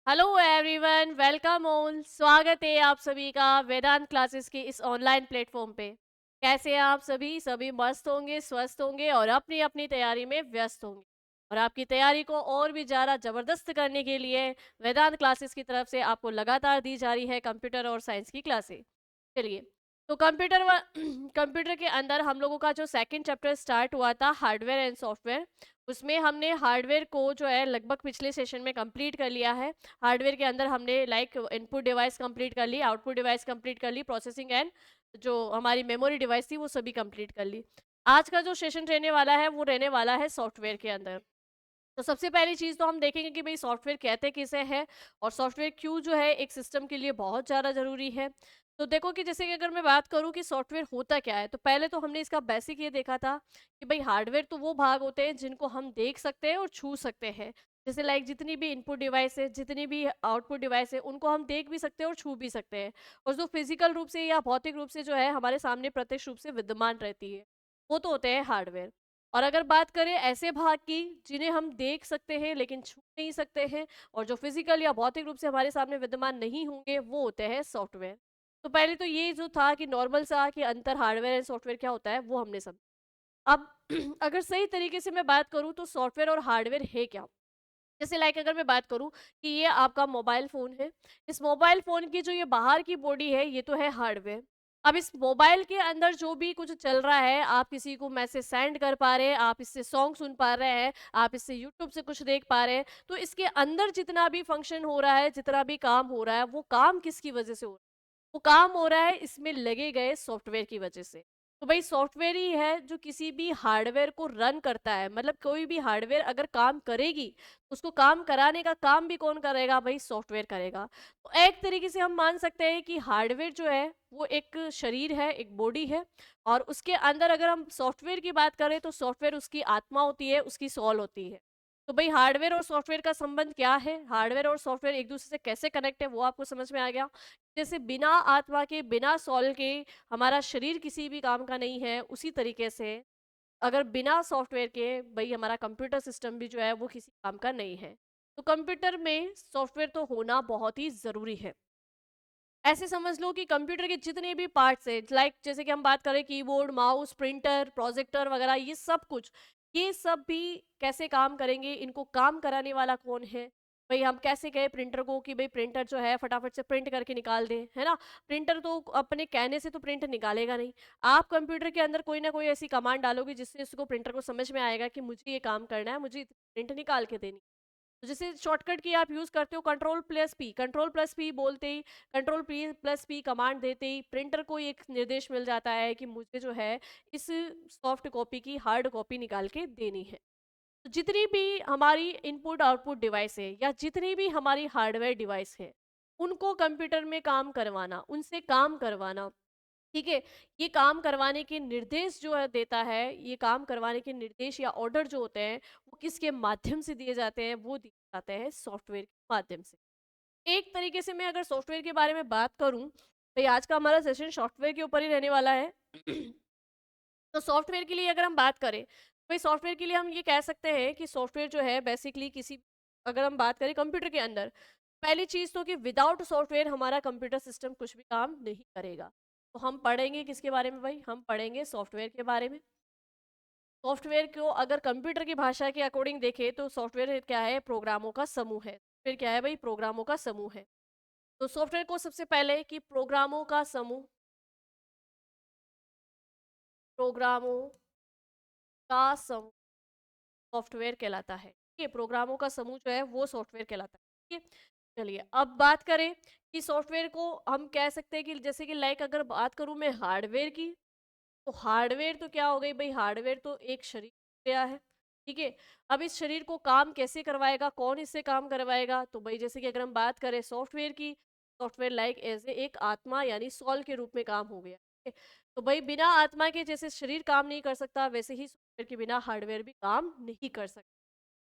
Hello everyone, welcome on. स्वागत है आप सभी का वेदांत क्लासेस के इस ऑनलाइन प्लेटफॉर्म पे। कैसे हैं आप सभी? सभी मस्त होंगे, स्वस्थ होंगे और अपनी अपनी तैयारी में व्यस्त होंगे। और आपकी तैयारी को और भी ज़्यादा ज़बरदस्त करने के लिए वेदांत क्लासेस की तरफ से आपको लगातार दी जा रही है कंप्यूटर और साइंस की क्लासेस। चलिए, तो कंप्यूटर के अंदर हम लोगों का जो सेकंड चैप्टर स्टार्ट हुआ था, हार्डवेयर एंड सॉफ्टवेयर, उसमें हमने हार्डवेयर को जो है लगभग पिछले सेशन में कंप्लीट कर लिया है। हार्डवेयर के अंदर हमने लाइक इनपुट डिवाइस कंप्लीट कर ली, आउटपुट डिवाइस कंप्लीट कर ली, प्रोसेसिंग एंड जो हमारी मेमोरी डिवाइस थी वो सभी कंप्लीट कर ली। आज का जो सेशन रहने वाला है वो रहने वाला है सॉफ्टवेयर के अंदर। तो सबसे पहली चीज़ तो हम देखेंगे कि भाई सॉफ्टवेयर कहते किसे हैं और सॉफ्टवेयर क्यों जो है एक सिस्टम के लिए बहुत ज़्यादा ज़रूरी है। तो देखो कि जैसे कि अगर मैं बात करूं कि सॉफ्टवेयर होता क्या है, तो पहले तो हमने इसका बेसिक ये देखा था कि भाई हार्डवेयर तो वो भाग होते हैं जिनको हम देख सकते हैं और छू सकते हैं। जैसे लाइक जितनी भी इनपुट डिवाइस है, जितनी भी आउटपुट डिवाइस है, उनको हम देख भी सकते हैं और छू भी सकते हैं। और जो फिजिकल रूप से या भौतिक रूप से जो है हमारे सामने प्रत्यक्ष रूप से विद्यमान रहती है, वो तो होते हैं हार्डवेयर। और अगर बात करें ऐसे भाग की जिन्हें हम देख सकते हैं लेकिन छू नहीं सकते हैं और जो फिजिकल या भौतिक रूप से हमारे सामने विद्यमान नहीं होंगे, वो होते हैं सॉफ्टवेयर। तो पहले तो ये जो था कि नॉर्मल सा कि अंतर हार्डवेयर एंड सॉफ्टवेयर क्या होता है वो हमने समझा। अब अगर सही तरीके से मैं बात करूं तो सॉफ्टवेयर और हार्डवेयर है क्या। जैसे लाइक अगर मैं बात करूं कि ये आपका मोबाइल फ़ोन है, इस मोबाइल फ़ोन की जो ये बाहर की बॉडी है, ये तो है हार्डवेयर। अब इस मोबाइल के अंदर जो भी कुछ चल रहा है, आप किसी को मैसेज सेंड कर पा रहे हैं, आप इससे सॉन्ग सुन पा रहे हैं, आप इससे यूट्यूब से कुछ देख पा रहे हैं, तो इसके अंदर जितना भी फंक्शन हो रहा है, जितना भी काम हो रहा है, वो काम किसकी वजह से हो रहा है? वो काम हो रहा है इसमें लगे गए सॉफ्टवेयर की वजह से। तो भाई सॉफ्टवेयर ही है जो किसी भी हार्डवेयर को रन करता है, मतलब कोई भी हार्डवेयर अगर काम करेगी, उसको काम कराने का काम भी कौन करेगा? भाई सॉफ्टवेयर करेगा। तो एक तरीके से हम मान सकते हैं कि हार्डवेयर जो है वो एक शरीर है, एक बॉडी है। और उसके अंदर अगर हम सॉफ्टवेयर की बात करें तो सॉफ्टवेयर उसकी आत्मा होती है, उसकी सोल होती है। तो भाई हार्डवेयर और सॉफ्टवेयर का संबंध क्या है, हार्डवेयर और सॉफ्टवेयर एक दूसरे से कैसे कनेक्ट है, वो आपको समझ में आ गया। जैसे बिना आत्मा के, बिना सोल के हमारा शरीर किसी भी काम का नहीं है, उसी तरीके से अगर बिना सॉफ्टवेयर के भाई हमारा कंप्यूटर सिस्टम भी जो है वो किसी काम का नहीं है। तो कंप्यूटर में सॉफ्टवेयर तो होना बहुत ही ज़रूरी है। ऐसे समझ लो कि कंप्यूटर के जितने भी पार्ट्स हैं, लाइक जैसे कि हम बात करें कीबोर्ड, माउस, प्रिंटर, प्रोजेक्टर वगैरह, ये सब कुछ, ये सब भी कैसे काम करेंगे, इनको काम कराने वाला कौन है। भाई हम कैसे कहें प्रिंटर को कि भाई प्रिंटर जो है फटाफट से प्रिंट करके निकाल दे, है ना। प्रिंटर तो अपने कहने से तो प्रिंट निकालेगा नहीं। आप कंप्यूटर के अंदर कोई ना कोई ऐसी कमांड डालोगे जिससे उसको, प्रिंटर को समझ में आएगा कि मुझे ये काम करना है, मुझे प्रिंट निकाल के देनी। तो जैसे शॉर्टकट की आप यूज करते हो कंट्रोल कंट्रोल प्लस पी बोलते ही, control P plus P command देते ही प्रिंटर को एक निर्देश मिल जाता है कि मुझे जो है इस सॉफ्ट कॉपी की हार्ड कॉपी निकाल के देनी है। तो जितनी भी हमारी इनपुट आउटपुट डिवाइस है या जितनी भी हमारी हार्डवेयर डिवाइस है, उनको कंप्यूटर में काम करवाना, उनसे काम करवाना, ठीक है, ये काम करवाने के निर्देश जो है देता है, ये काम करवाने के निर्देश या ऑर्डर जो होते हैं वो किसके माध्यम से दिए जाते हैं? वो दिए जाते हैं सॉफ्टवेयर के माध्यम से। एक तरीके से मैं अगर सॉफ्टवेयर के बारे में बात करूं, तो आज का हमारा सेशन सॉफ्टवेयर के ऊपर ही रहने वाला है। तो सॉफ्टवेयर के लिए अगर हम बात करें, तो भाई सॉफ्टवेयर के लिए हम ये कह सकते हैं कि सॉफ्टवेयर जो है बेसिकली किसी, अगर हम बात करें कंप्यूटर के अंदर, पहली चीज़ तो कि विदाउट सॉफ्टवेयर हमारा कंप्यूटर सिस्टम कुछ भी काम नहीं करेगा। तो हम पढ़ेंगे किसके बारे में भाई? हम पढ़ेंगे सॉफ्टवेयर के बारे में। सॉफ्टवेयर को अगर कंप्यूटर की भाषा के अकॉर्डिंग देखें तो सॉफ्टवेयर क्या है? प्रोग्रामों का समूह है। फिर क्या है भाई? प्रोग्रामों का समूह है। तो सॉफ्टवेयर को सबसे पहले कि प्रोग्रामों का समूह, प्रोग्रामों का समूह सॉफ्टवेयर कहलाता है। ठीक है, प्रोग्रामों का समूह जो है वो सॉफ्टवेयर कहलाता है। ठीक है, चलिए अब बात करें कि सॉफ्टवेयर को हम कह सकते हैं कि जैसे कि लाइक अगर बात करूं मैं हार्डवेयर की, तो हार्डवेयर तो क्या हो गई भाई? हार्डवेयर तो एक शरीर हो गया है। ठीक है, अब इस शरीर को काम कैसे करवाएगा, कौन इससे काम करवाएगा? तो भाई जैसे कि अगर हम बात करें सॉफ्टवेयर की, सॉफ्टवेयर लाइक एज ए एक आत्मा यानी सोल के रूप में काम हो गया। ठीक है? तो भाई बिना आत्मा के जैसे शरीर काम नहीं कर सकता, वैसे ही सॉफ्टवेयर के बिना हार्डवेयर भी काम नहीं कर सकता।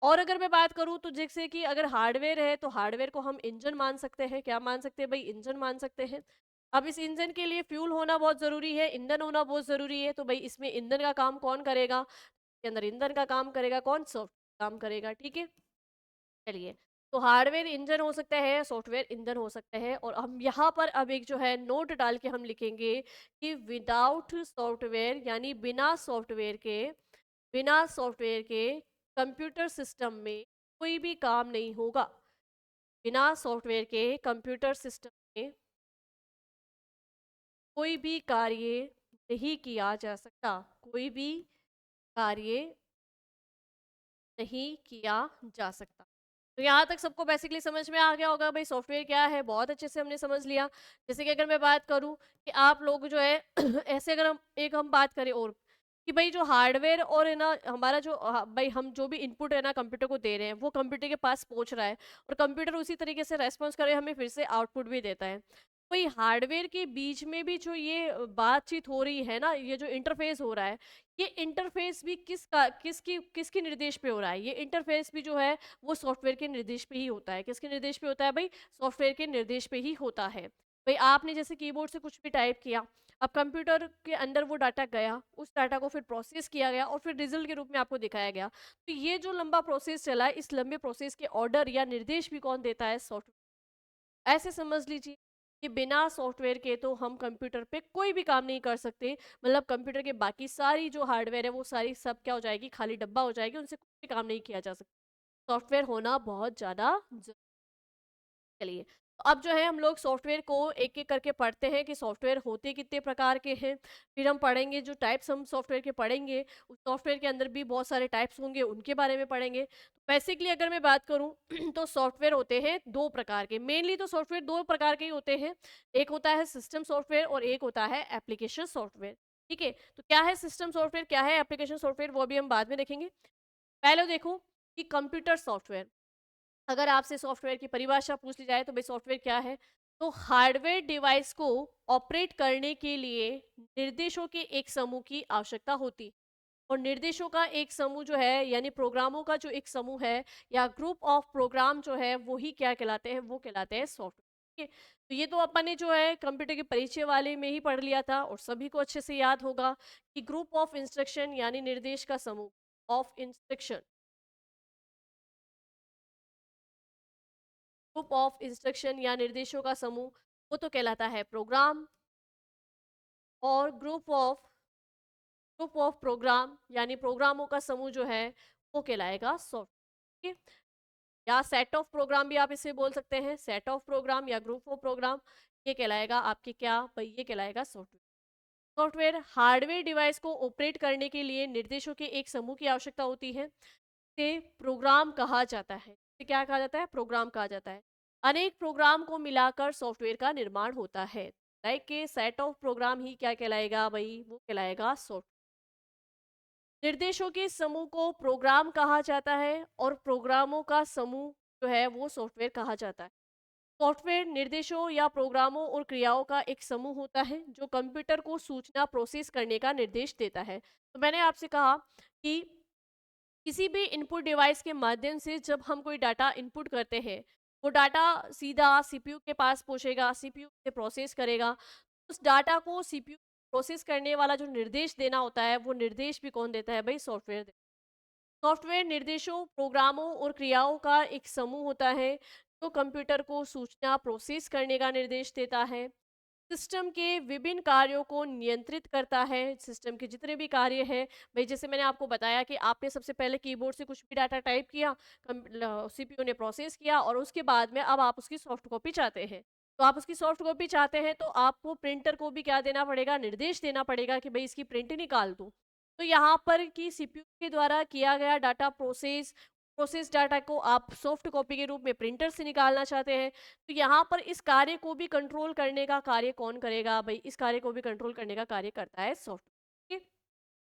और अगर मैं बात करूँ तो जैसे कि अगर हार्डवेयर है तो हार्डवेयर को हम इंजन मान सकते हैं। क्या मान सकते हैं भाई? इंजन मान सकते हैं। अब इस इंजन के लिए फ्यूल होना बहुत ज़रूरी है, ईंधन होना बहुत ज़रूरी है। तो भाई इसमें ईंधन का काम कौन करेगा? इसके अंदर ईंधन का काम करेगा कौन? सॉफ्टवेयर काम करेगा। ठीक है, चलिए तो हार्डवेयर इंजन हो सकता है, सॉफ्टवेयर ईंधन हो सकता है, और हम यहाँ पर अब एक जो है नोट डाल के हम लिखेंगे कि विदाउट सॉफ्टवेयर, यानी बिना सॉफ्टवेयर के कंप्यूटर सिस्टम में कोई भी काम नहीं होगा। बिना सॉफ्टवेयर के कंप्यूटर सिस्टम में कोई भी कार्य नहीं किया जा सकता। कोई भी कार्य नहीं किया जा सकता। तो यहाँ तक सबको बेसिकली समझ में आ गया होगा भाई सॉफ्टवेयर क्या है, बहुत अच्छे से हमने समझ लिया। जैसे कि अगर मैं बात करूँ कि आप लोग जो है ऐसे अगर हम बात करें और कि भाई जो हार्डवेयर और है ना हमारा जो भाई हम जो भी इनपुट है ना कंप्यूटर को दे रहे हैं वो कंप्यूटर के पास पहुंच रहा है, और कंप्यूटर उसी तरीके से रेस्पॉन्स करे हमें फिर से आउटपुट भी देता है। भाई हार्डवेयर के बीच में भी जो ये बातचीत हो रही है ना, ये जो इंटरफेस हो रहा है, ये इंटरफेस भी किसकी निर्देश पे हो रहा है? ये इंटरफेस भी जो है वो सॉफ्टवेयर के निर्देश पे ही होता है। किसके निर्देश पे होता है भाई? सॉफ्टवेयर के निर्देश पे ही होता है। भाई आपने जैसे कीबोर्ड से कुछ भी टाइप किया, अब कंप्यूटर के अंदर वो डाटा गया, उस डाटा को फिर प्रोसेस किया गया और फिर रिजल्ट के रूप में आपको दिखाया गया। तो ये जो लंबा प्रोसेस चला है, इस लंबे प्रोसेस के ऑर्डर या निर्देश भी कौन देता है? सॉफ्टवेयर। ऐसे समझ लीजिए कि बिना सॉफ्टवेयर के तो हम कंप्यूटर पे कोई भी काम नहीं कर सकते। मतलब कंप्यूटर के बाकी सारी जो हार्डवेयर है वो सारी सब क्या हो जाएगी? खाली डब्बा हो जाएगी, उनसे कोई भी काम नहीं किया जा सकता। सॉफ्टवेयर होना बहुत ज़्यादा चलिए, तो अब जो है हम लोग सॉफ्टवेयर को एक एक करके पढ़ते हैं कि सॉफ्टवेयर होते कितने प्रकार के हैं। फिर हम पढ़ेंगे जो टाइप्स हम सॉफ्टवेयर के पढ़ेंगे, उस सॉफ्टवेयर के अंदर भी बहुत सारे टाइप्स होंगे, उनके बारे में पढ़ेंगे। बेसिकली अगर मैं बात करूं तो सॉफ्टवेयर होते हैं दो प्रकार के, मेनली तो सॉफ्टवेयर दो प्रकार के ही होते हैं। एक होता है सिस्टम सॉफ्टवेयर और एक होता है एप्लीकेशन सॉफ्टवेयर। ठीक है, तो क्या है सिस्टम सॉफ्टवेयर, क्या है एप्लीकेशन सॉफ्टवेयर, वो भी हम बाद में देखेंगे। पहले देखो कि कंप्यूटर सॉफ्टवेयर, अगर आपसे सॉफ्टवेयर की परिभाषा पूछ ली जाए तो भाई सॉफ्टवेयर क्या है, तो हार्डवेयर डिवाइस को ऑपरेट करने के लिए निर्देशों के एक समूह की आवश्यकता होती है। और निर्देशों का एक समूह जो है यानी प्रोग्रामों का जो एक समूह है या ग्रुप ऑफ प्रोग्राम जो है वो ही क्या कहलाते हैं? वो कहलाते हैं सॉफ्टवेयर। ठीक है, तो ये तो अपन ने जो है कंप्यूटर के परिचय वाले में ही पढ़ लिया था और सभी को अच्छे से याद होगा कि ग्रुप ऑफ इंस्ट्रक्शन यानी निर्देश का समूह, of instruction, group of instruction या निर्देशों का समूह, वो तो कहलाता है प्रोग्राम। और ग्रुप ऑफ प्रोग्राम यानी प्रोग्रामों का समूह जो है वो कहलाएगा सॉफ्टवेयर। या सेट ऑफ प्रोग्राम भी आप इसे बोल सकते हैं, सेट ऑफ प्रोग्राम या ग्रुप ऑफ प्रोग्राम, ये कहलाएगा आपके क्या भाई? ये कहलाएगा सॉफ्टवेयर। सॉफ्टवेयर हार्डवेयर डिवाइस को ऑपरेट करने के लिए निर्देशों के एक समूह की आवश्यकता होती है, से प्रोग्राम कहा जाता है। इसे क्या कहा जाता है? प्रोग्राम कहा जाता है। अनेक प्रोग्राम को मिलाकर सॉफ्टवेयर का निर्माण होता है। लाइक के सेट ऑफ प्रोग्राम ही क्या कहलाएगा भाई? वो कहलाएगा सॉफ्टवेयर। निर्देशों के समूह को प्रोग्राम कहा जाता है और प्रोग्रामों का समूह जो है वो सॉफ्टवेयर कहा जाता है। सॉफ्टवेयर निर्देशों या प्रोग्रामों और क्रियाओं का एक समूह होता है जो कंप्यूटर को सूचना प्रोसेस करने का निर्देश देता है। तो मैंने आपसे कहा कि किसी भी इनपुट डिवाइस के माध्यम से जब हम कोई डाटा इनपुट करते हैं, वो डाटा सीधा सीपीयू के पास पहुंचेगा, सीपीयू से प्रोसेस करेगा। उस डाटा को सीपीयू प्रोसेस करने वाला जो निर्देश देना होता है, वो निर्देश भी कौन देता है भाई? सॉफ्टवेयर। सॉफ्टवेयर निर्देशों, प्रोग्रामों और क्रियाओं का एक समूह होता है जो कंप्यूटर को सूचना प्रोसेस करने का निर्देश देता है। सिस्टम के विभिन्न कार्यों को नियंत्रित करता है। सिस्टम के जितने भी कार्य हैं, भाई जैसे मैंने आपको बताया कि आपने सबसे पहले कीबोर्ड से कुछ भी डाटा टाइप किया, सीपीयू ने प्रोसेस किया और उसके बाद में अब आप उसकी सॉफ्ट कॉपी चाहते हैं। तो आप उसकी सॉफ्ट कॉपी चाहते हैं तो आपको प्रिंटर को भी क्या देना पड़ेगा? निर्देश देना पड़ेगा कि भाई इसकी प्रिंट निकाल दो। तो यहाँ पर कि सीपीयू के द्वारा किया गया डाटा प्रोसेस डाटा को आप सॉफ्ट कॉपी के रूप में प्रिंटर से निकालना चाहते हैं। तो यहाँ पर इस कार्य को भी कंट्रोल करने का कार्य कौन करेगा भाई? इस कार्य को भी कंट्रोल करने का कार्य करता है सॉफ्टवेयर।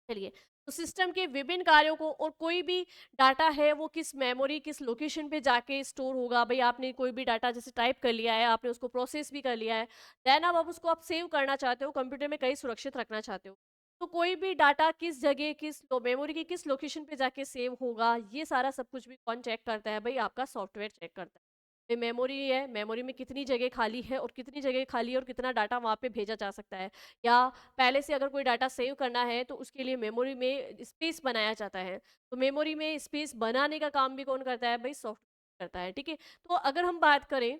चलिए, तो सिस्टम के विभिन्न कार्यों को और कोई भी डाटा है वो किस मेमोरी किस लोकेशन पे जाके स्टोर होगा। भाई आपने कोई भी डाटा जैसे टाइप कर लिया है, आपने उसको प्रोसेस भी कर लिया है, देन अब आप उसको आप सेव करना चाहते हो, कंप्यूटर में कहीं सुरक्षित रखना चाहते हो। तो कोई भी डाटा किस जगह किस मेमोरी की किस लोकेशन पे जाके सेव होगा, ये सारा सब कुछ भी कौन चेक करता है भाई? आपका सॉफ्टवेयर चेक करता है। ये मेमोरी है, मेमोरी में कितनी जगह खाली है और कितनी जगह खाली है और कितना डाटा वहाँ पे भेजा जा सकता है। या पहले से अगर कोई डाटा सेव करना है तो उसके लिए मेमोरी में स्पेस बनाया जाता है। तो मेमोरी में स्पेस बनाने का काम भी कौन करता है भाई? सॉफ्टवेयर। करता है, ठीक है। तो अगर हम बात करें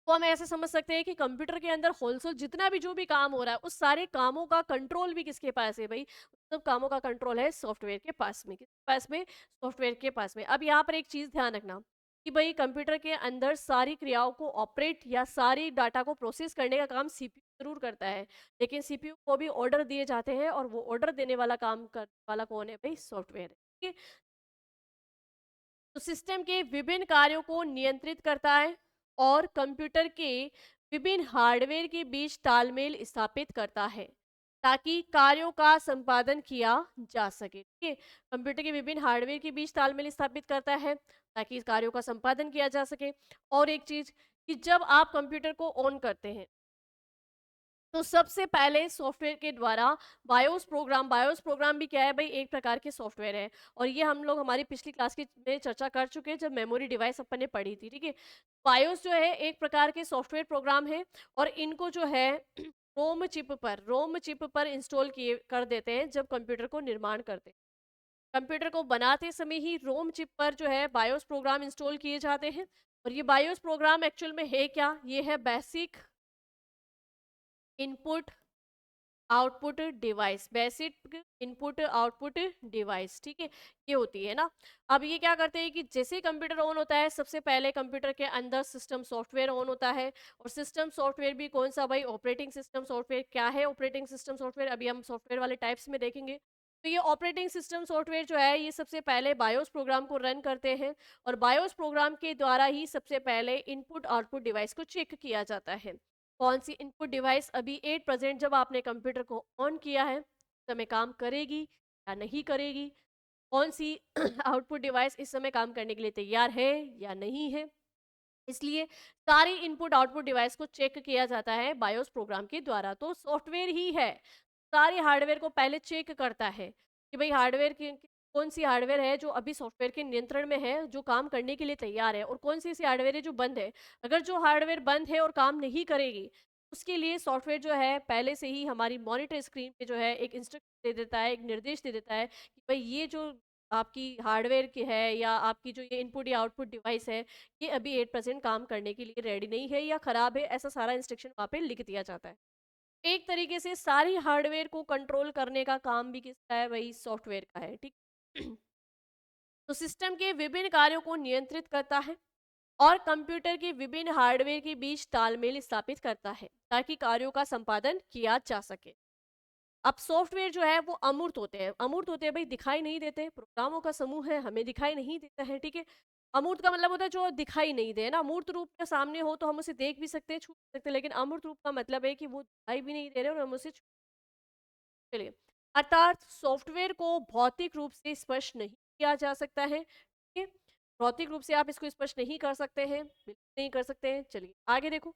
तो हम ऐसे समझ सकते हैं कि कंप्यूटर के अंदर होलसेल जितना भी जो भी काम हो रहा है उस सारे कामों का कंट्रोल भी किसके पास है भाई, सब कामों का कंट्रोल है सॉफ्टवेयर के पास में। किसके पास में? सॉफ्टवेयर के पास में। अब यहाँ पर एक चीज ध्यान रखना कि भाई कंप्यूटर के अंदर सारी क्रियाओं को ऑपरेट या सारी डाटा को प्रोसेस करने का काम सीपीयू जरूर करता है, लेकिन सीपीयू को भी ऑर्डर दिए जाते हैं और वो ऑर्डर देने वाला काम करने वाला कौन है भाई? सॉफ्टवेयर है, ठीक है। तो सिस्टम के विभिन्न कार्यों को नियंत्रित करता है और कंप्यूटर के विभिन्न हार्डवेयर के बीच तालमेल स्थापित करता है ताकि कार्यों का संपादन किया जा सके, ठीक है। कंप्यूटर के विभिन्न हार्डवेयर के बीच तालमेल स्थापित करता है ताकि इस कार्यों का संपादन किया जा सके। और एक चीज कि जब आप कंप्यूटर को ऑन करते हैं तो सबसे पहले सॉफ्टवेयर के द्वारा बायोस प्रोग्राम भी क्या है भाई? एक प्रकार के सॉफ्टवेयर है। और ये हम लोग हमारी पिछली क्लास की में चर्चा कर चुके हैं जब मेमोरी डिवाइस अपन ने पढ़ी थी, ठीक है। बायोस जो है एक प्रकार के सॉफ्टवेयर प्रोग्राम है और इनको जो है रोम चिप पर इंस्टॉल किए कर देते हैं जब कंप्यूटर को निर्माण करते हैं। कंप्यूटर को बनाते समय ही रोम चिप पर जो है बायोस प्रोग्राम इंस्टॉल किए जाते हैं। और ये बायोस प्रोग्राम एक्चुअल में है क्या? ये है basic input output device, basic input output device, ठीक है। ये होती है ना। अब ये क्या करते हैं कि जैसे कंप्यूटर ऑन होता है सबसे पहले कंप्यूटर के अंदर सिस्टम सॉफ्टवेयर ऑन होता है। और सिस्टम सॉफ्टवेयर भी कौन सा भाई? Operating system software. क्या है ऑपरेटिंग सिस्टम सॉफ्टवेयर? अभी हम सॉफ्टवेयर वाले टाइप्स में देखेंगे। तो ये ऑपरेटिंग सिस्टम सॉफ्टवेयर जो है ये सबसे पहले बायोस प्रोग्राम को रन करते हैं और बायोस प्रोग्राम के द्वारा ही सबसे पहले इनपुट आउटपुट डिवाइस को चेक किया जाता है। कौन सी इनपुट डिवाइस अभी एट प्रेजेंट जब आपने कंप्यूटर को ऑन किया है उस समय काम करेगी या नहीं करेगी? कौन सी आउटपुट डिवाइस इस समय काम करने के लिए तैयार है या नहीं है? इसलिए सारी इनपुट आउटपुट डिवाइस को चेक किया जाता है बायोस प्रोग्राम के द्वारा। तो सॉफ्टवेयर ही है सारी हार्डवेयर को पहले चेक करता है कि भाई हार्डवेयर की कौन सी हार्डवेयर है जो अभी सॉफ्टवेयर के नियंत्रण में है, जो काम करने के लिए तैयार है, और कौन सी ऐसी हार्डवेयर है जो बंद है। अगर जो हार्डवेयर बंद है और काम नहीं करेगी उसके लिए सॉफ्टवेयर जो है पहले से ही हमारी मॉनिटर स्क्रीन पे जो है एक इंस्ट्रक्शन दे देता है, एक निर्देश दे देता है कि भाई ये जो आपकी हार्डवेयर की है या आपकी जो ये इनपुट या आउटपुट डिवाइस है ये अभी 8% काम करने के लिए रेडी नहीं है या खराब है, ऐसा सारा इंस्ट्रक्शन वहाँ पे लिख दिया जाता है। एक तरीके से सारी हार्डवेयर को कंट्रोल करने का काम भी किसका है? वही सॉफ्टवेयर का है, ठीक। तो सिस्टम के विभिन्न कार्यों को नियंत्रित करता है और कंप्यूटर के विभिन्न हार्डवेयर के बीच तालमेल स्थापित करता है ताकि कार्यों का संपादन किया जा सके। अब सॉफ्टवेयर जो है वो अमूर्त होते हैं। अमूर्त होते हैं भाई, दिखाई नहीं देते, प्रोग्रामों का समूह है, हमें दिखाई नहीं देता है, ठीक है। अमूर्त का मतलब होता है जो दिखाई नहीं दे ना। मूर्त रूप के सामने हो तो हम उसे देख भी सकते हैं, छू भी सकते हैं, लेकिन अमूर्त रूप का मतलब है कि वो दिखाई भी नहीं दे रहे और हम उसे चलिए। अर्थात सॉफ्टवेयर को भौतिक रूप से स्पष्ट नहीं किया जा सकता है, ठीक है। भौतिक रूप से आप इसको स्पष्ट नहीं कर सकते हैं, बिल्कुल नहीं कर सकते हैं। चलिए आगे देखो।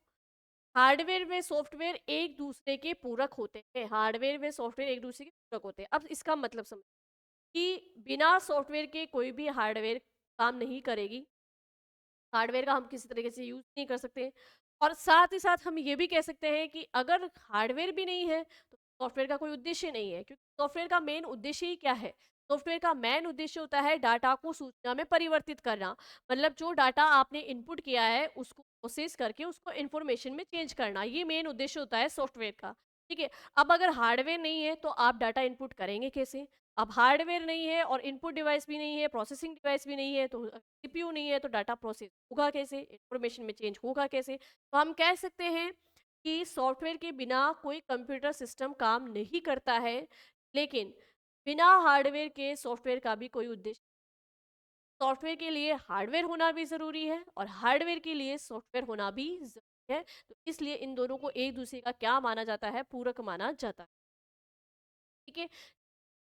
हार्डवेयर में सॉफ्टवेयर एक दूसरे के पूरक होते हैं। हार्डवेयर में सॉफ्टवेयर एक दूसरे के पूरक होते हैं। अब इसका मतलब समझ कि बिना सॉफ्टवेयर के कोई भी हार्डवेयर काम नहीं करेगी। हार्डवेयर का हम किसी तरीके से यूज नहीं कर सकते। और साथ ही साथ हम ये भी कह सकते हैं कि अगर हार्डवेयर भी नहीं है तो सॉफ्टवेयर का कोई उद्देश्य नहीं है, क्योंकि सॉफ्टवेयर का मेन उद्देश्य ही क्या है? सॉफ्टवेयर का मेन उद्देश्य होता है डाटा को सूचना में परिवर्तित करना। मतलब जो डाटा आपने इनपुट किया है उसको प्रोसेस करके उसको इंफॉर्मेशन में चेंज करना, ये मेन उद्देश्य होता है सॉफ्टवेयर का, ठीक है। अब अगर हार्डवेयर नहीं है तो आप डाटा इनपुट करेंगे कैसे? अब हार्डवेयर नहीं है और इनपुट डिवाइस भी नहीं है, प्रोसेसिंग डिवाइस भी नहीं है, तो सीपीयू नहीं है तो डाटा प्रोसेस होगा कैसे? इंफॉर्मेशन में चेंज होगा कैसे? तो हम कह सकते हैं कि सॉफ्टवेयर के बिना कोई कंप्यूटर सिस्टम काम नहीं करता है, लेकिन बिना हार्डवेयर के सॉफ्टवेयर का भी कोई उद्देश्य। सॉफ्टवेयर के लिए हार्डवेयर होना भी ज़रूरी है और हार्डवेयर के लिए सॉफ्टवेयर होना भी ज़रूरी है। तो इसलिए इन दोनों को एक दूसरे का क्या माना जाता है? पूरक माना जाता है, ठीक है।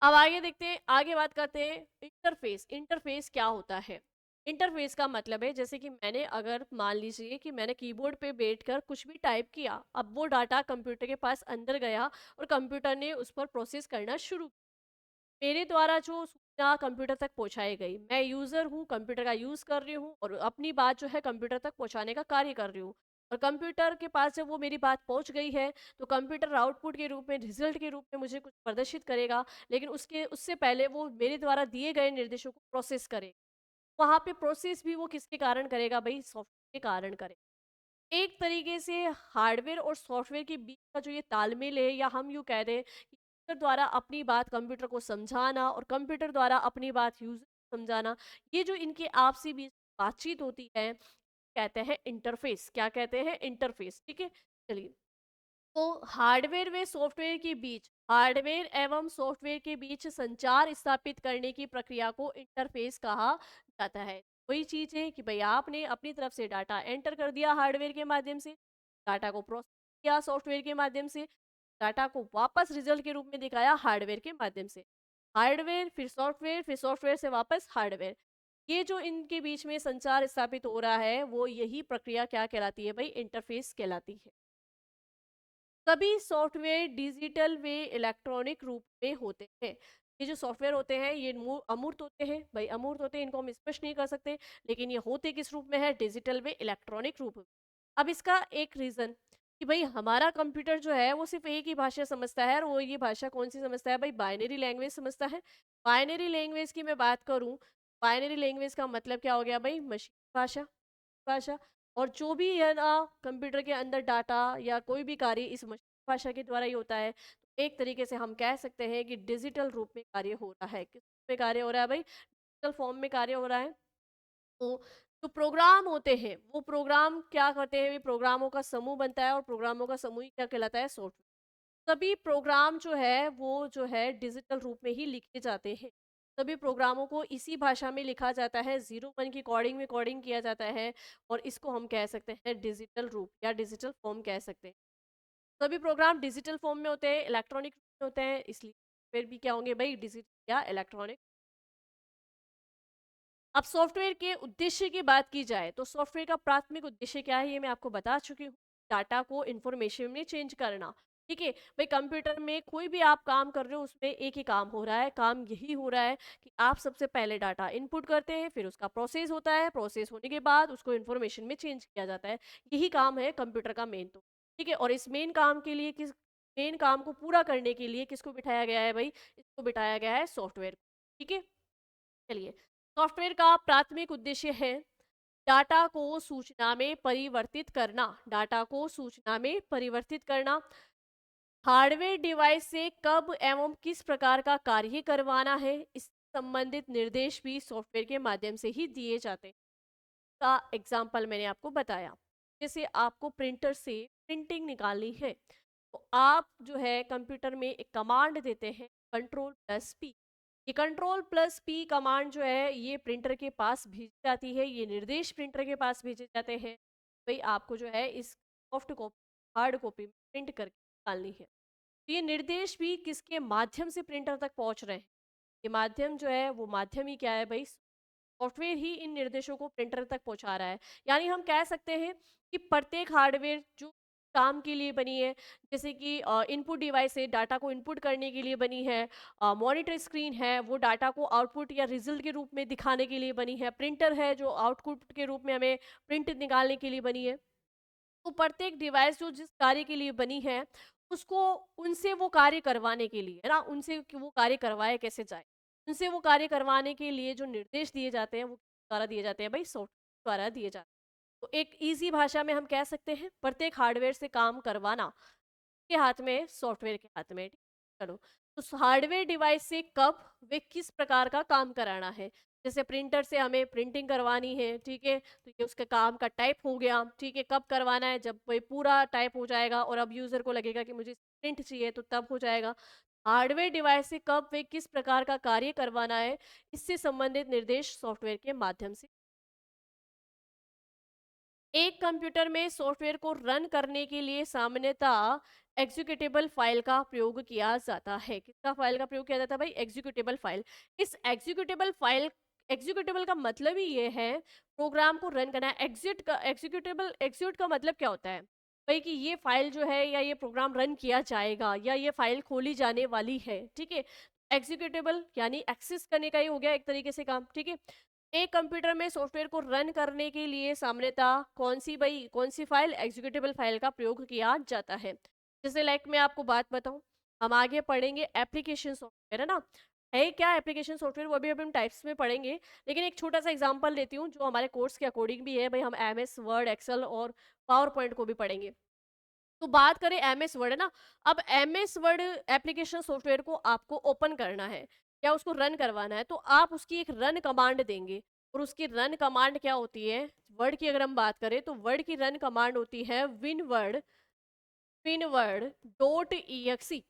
अब आगे देखते हैं, आगे बात करते हैं इंटरफेस। इंटरफेस क्या होता है? इंटरफेस का मतलब है जैसे कि मैंने अगर मान लीजिए कि मैंने कीबोर्ड पे बैठकर कुछ भी टाइप किया, अब वो डाटा कंप्यूटर के पास अंदर गया और कंप्यूटर ने उस पर प्रोसेस करना शुरू। मेरे द्वारा जो सूचना कंप्यूटर तक पहुंचाई गई, मैं यूज़र हूँ, कंप्यूटर का यूज़ कर रही हूँ और अपनी बात जो है कंप्यूटर तक पहुंचाने का कार्य कर रही हूँ। और कंप्यूटर के पास जब वो मेरी बात पहुंच गई है तो कंप्यूटर आउटपुट के रूप में, रिजल्ट के रूप में मुझे कुछ प्रदर्शित करेगा, लेकिन उसके उससे पहले वो मेरे द्वारा दिए गए निर्देशों को प्रोसेस करेगा। वहाँ पे प्रोसेस भी वो किसके कारण करेगा भाई, सॉफ्टवेयर के कारण करेगा। एक तरीके से हार्डवेयर और सॉफ्टवेयर के बीच का जो ये तालमेल है, या हम यूँ कह दें कि यूज़र द्वारा अपनी बात कंप्यूटर को समझाना और कंप्यूटर द्वारा अपनी बात यूज़र को समझाना, ये जो इनके आपसी बीच बातचीत होती है, कहते हैं इंटरफेस। क्या कहते हैं? इंटरफेस। ठीक है? चलिए, तो हार्डवेयर एवं सॉफ्टवेयर के बीच संचार स्थापित करने की प्रक्रिया को इंटरफेस कहा जाता है। वही चीज है कि भाई आपने अपनी तरफ से डाटा एंटर कर दिया हार्डवेयर के माध्यम से, डाटा को प्रोसेस किया सॉफ्टवेयर के माध्यम से, डाटा को वापस रिजल्ट के रूप में दिखाया हार्डवेयर के माध्यम से। हार्डवेयर फिर सॉफ्टवेयर, फिर सॉफ्टवेयर से वापस हार्डवेयर। ये जो इनके बीच में संचार स्थापित हो रहा है, वो यही प्रक्रिया क्या कहलाती है भाई? इंटरफेस कहलाती है। सभी सॉफ्टवेयर डिजिटल वे इलेक्ट्रॉनिक रूप में होते हैं। ये जो सॉफ्टवेयर होते हैं, ये अमूर्त होते हैं भाई, अमूर्त होते हैं, इनको हम स्पष्ट नहीं कर सकते, लेकिन ये होते किस रूप में है? डिजिटल वे इलेक्ट्रॉनिक रूप में। अब इसका एक रीजन कि भाई हमारा कंप्यूटर जो है वो सिर्फ एक ही भाषा समझता है, और वो ये भाषा कौन सी समझता है भाई? बाइनरी लैंग्वेज समझता है। बाइनरी लैंग्वेज की मैं बात करूं, बाइनरी लैंग्वेज का मतलब क्या हो गया भाई? मशीन भाषा। भाषा। और जो भी है ना कंप्यूटर के अंदर डाटा या कोई भी कार्य इस मशीन भाषा के द्वारा ही होता है। तो एक तरीके से हम कह सकते हैं कि डिजिटल रूप में कार्य हो रहा है। किस रूप में कार्य हो रहा है भाई? डिजिटल फॉर्म में कार्य हो रहा है। तो जो प्रोग्राम होते हैं, वो प्रोग्राम क्या करते हैं? प्रोग्रामों का समूह बनता है, और प्रोग्रामों का समूह ही क्या कहलाता है? सॉफ्टवेयर। सभी प्रोग्राम जो है वो जो है डिजिटल रूप में ही लिखे जाते हैं। सभी प्रोग्रामों को इसी भाषा में लिखा जाता है, 0 1 की कोडिंग में कोडिंग किया जाता है, और इसको हम कह सकते हैं डिजिटल रूप या डिजिटल फॉर्म कह सकते हैं। सभी प्रोग्राम डिजिटल फॉर्म में होते हैं, इलेक्ट्रॉनिक में होते हैं, इसलिए फिर भी क्या होंगे भाई? डिजिटल या इलेक्ट्रॉनिक। अब सॉफ्टवेयर के उद्देश्य की बात की जाए, तो सॉफ्टवेयर का प्राथमिक उद्देश्य क्या है, ये मैं आपको बता चुकी हूँ। डाटा को इंफॉर्मेशन में चेंज करना। ठीक है भाई, कंप्यूटर में कोई भी आप काम कर रहे हो, उसमें एक ही काम हो रहा है। काम यही हो रहा है कि आप सबसे पहले डाटा इनपुट करते हैं, फिर उसका प्रोसेस होता है, प्रोसेस होने के बाद उसको इन्फॉर्मेशन में चेंज किया जाता है। यही काम है कंप्यूटर का मेन। तो ठीक है, और इस मेन काम के लिए मेन काम को पूरा करने के लिए किसको बिठाया गया है भाई? इसको बिठाया गया है सॉफ्टवेयर। ठीक है, चलिए, सॉफ्टवेयर का प्राथमिक उद्देश्य है डाटा को सूचना में परिवर्तित करना। डाटा को सूचना में परिवर्तित करना। हार्डवेयर डिवाइस से कब एवं किस प्रकार का कार्य करवाना है, इस संबंधित निर्देश भी सॉफ्टवेयर के माध्यम से ही दिए जाते हैं। का एग्जाम्पल मैंने आपको बताया। जैसे आपको प्रिंटर से प्रिंटिंग निकालनी है, तो आप जो है कंप्यूटर में एक कमांड देते हैं, कंट्रोल+P। ये कंट्रोल+P कमांड जो है, ये प्रिंटर के पास भेजी जाती है, ये निर्देश प्रिंटर के पास भेजे जाते हैं। भाई आपको जो है इस सॉफ्ट कॉपी, हार्ड कॉपी में प्रिंट करके निकालनी है। तो ये निर्देश भी किसके माध्यम से प्रिंटर तक पहुंच रहे हैं? ये माध्यम जो है, वो माध्यम ही क्या है भाई? सॉफ्टवेयर ही इन निर्देशों को प्रिंटर तक पहुंचा रहा है। यानी हम कह सकते हैं कि प्रत्येक हार्डवेयर जो काम के लिए बनी है, जैसे कि इनपुट डिवाइस है, डाटा को इनपुट करने के लिए बनी है। मॉनिटर स्क्रीन है, वो डाटा को आउटपुट या रिजल्ट के रूप में दिखाने के लिए बनी है। प्रिंटर है, जो आउटपुट के रूप में हमें प्रिंट निकालने के लिए बनी है। तो प्रत्येक डिवाइस जो जिस कार्य के लिए बनी है, उसको उनसे वो कार्य करवाने के लिए, है ना, उनसे कि वो कार्य करवाए कैसे जाए, उनसे वो कार्य करवाने के लिए जो निर्देश दिए जाते हैं, वो किस द्वारा दिए जाते हैं भाई? सॉफ्टवेयर द्वारा दिए जाते हैं। तो एक इजी भाषा में हम कह सकते हैं, प्रत्येक हार्डवेयर से काम करवाना के हाथ में है, सॉफ्टवेयर के हाथ में है। ठीक, चलो, तो हार्डवेयर डिवाइस से कब वे किस प्रकार का काम कराना है। जैसे प्रिंटर से हमें प्रिंटिंग करवानी है, ठीक है, तो ये उसके काम का टाइप हो गया। ठीक है, कब करवाना है? जब वही पूरा टाइप हो जाएगा और अब यूजर को लगेगा कि मुझे प्रिंट चाहिए, तो तब हो जाएगा। हार्डवेयर डिवाइस से कब वे किस प्रकार का कार्य करवाना है, इससे संबंधित निर्देश सॉफ्टवेयर के माध्यम से। एक कंप्यूटर में सॉफ्टवेयर को रन करने के लिए सामान्यतः एग्जीक्यूटेबल फाइल का प्रयोग किया जाता है। किसका फाइल का प्रयोग किया जाता है भाई? Executable file. इस एग्जीक्यूटेबल फाइल, एग्जीक्यूटेबल का मतलब ही ये है प्रोग्राम को रन करना है। एग्जीक्यूट का मतलब क्या होता है भाई? कि ये फाइल जो है या ये प्रोग्राम रन किया जाएगा, या ये फाइल खोली जाने वाली है। ठीक है, एग्जीक्यूटेबल यानी एक्सेस करने का ही हो गया एक तरीके से काम। ठीक है, एक कंप्यूटर में सॉफ्टवेयर को रन करने के लिए सामान्यतः कौन सी फाइल, एग्जीक्यूटेबल फाइल का प्रयोग किया जाता है। जैसे लाइक मैं आपको बात बताऊं, हम आगे पढ़ेंगे एप्लीकेशन सॉफ्टवेयर, है ना। है क्या एप्लीकेशन सॉफ्टवेयर, वो अभी अभी हम टाइप्स में पढ़ेंगे। लेकिन एक छोटा सा एग्जांपल देती हूँ जो हमारे कोर्स के अकॉर्डिंग भी है। भाई हम एमएस वर्ड, एक्सेल और पावर पॉइंट को भी पढ़ेंगे। तो बात करें एमएस वर्ड है ना, अब एमएस वर्ड एप्लीकेशन सॉफ्टवेयर को आपको ओपन करना है या उसको रन करवाना है, तो आप उसकी एक रन कमांड देंगे। और उसकी रन कमांड क्या होती है, वर्ड की अगर हम बात करें तो वर्ड की रन कमांड होती है विनवर्ड डॉट ई।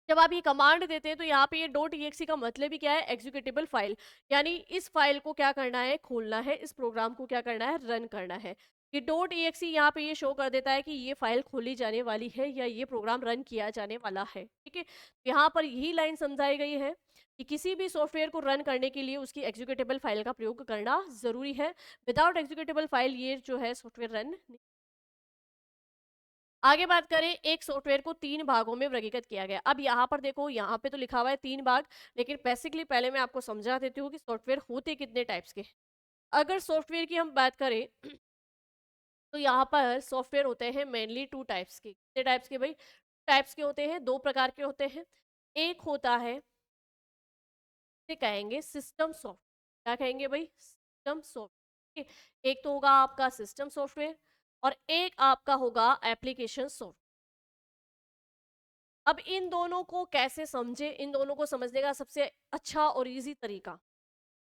जब आप ये कमांड देते हैं तो यहाँ पे ये डॉट ई का मतलब ही क्या है, एग्जीक्यूटेबल फाइल। यानी इस फाइल को क्या करना है, खोलना है, इस प्रोग्राम को क्या करना है, रन करना है। ये डॉट ई यहाँ पे ये शो कर देता है कि ये फाइल खोली जाने वाली है या ये प्रोग्राम रन किया जाने वाला है। ठीक है, यहाँ पर यही लाइन समझाई गई है कि किसी भी सॉफ्टवेयर को रन करने के लिए उसकी एग्जीक्यूटेबल फाइल का प्रयोग करना जरूरी है। विदाउट एग्जीक्यूटेबल फाइल ये जो है सॉफ्टवेयर रन। आगे बात करें, एक सॉफ्टवेयर को 3 भागों में वर्गीकृत किया गया। अब यहाँ पर देखो, यहाँ पे तो लिखा हुआ है 3 भाग, लेकिन बेसिकली पहले मैं आपको समझा देती हूँ कि सॉफ्टवेयर होते कितने टाइप्स के। अगर सॉफ्टवेयर की हम बात करें तो यहाँ पर सॉफ्टवेयर होते हैं मेनली 2 टाइप्स के। कितने टाइप्स के भाई, टाइप्स के होते हैं, 2 प्रकार के होते हैं। एक होता है, इसे कहेंगे सिस्टम सॉफ्टवेयर। क्या कहेंगे भाई, सिस्टम सॉफ्टवेयर। एक तो होगा आपका सिस्टम सॉफ्टवेयर और एक आपका होगा एप्लीकेशन सॉफ्टवेयर। अब इन दोनों को कैसे समझे, इन दोनों को समझने का सबसे अच्छा और इजी तरीका,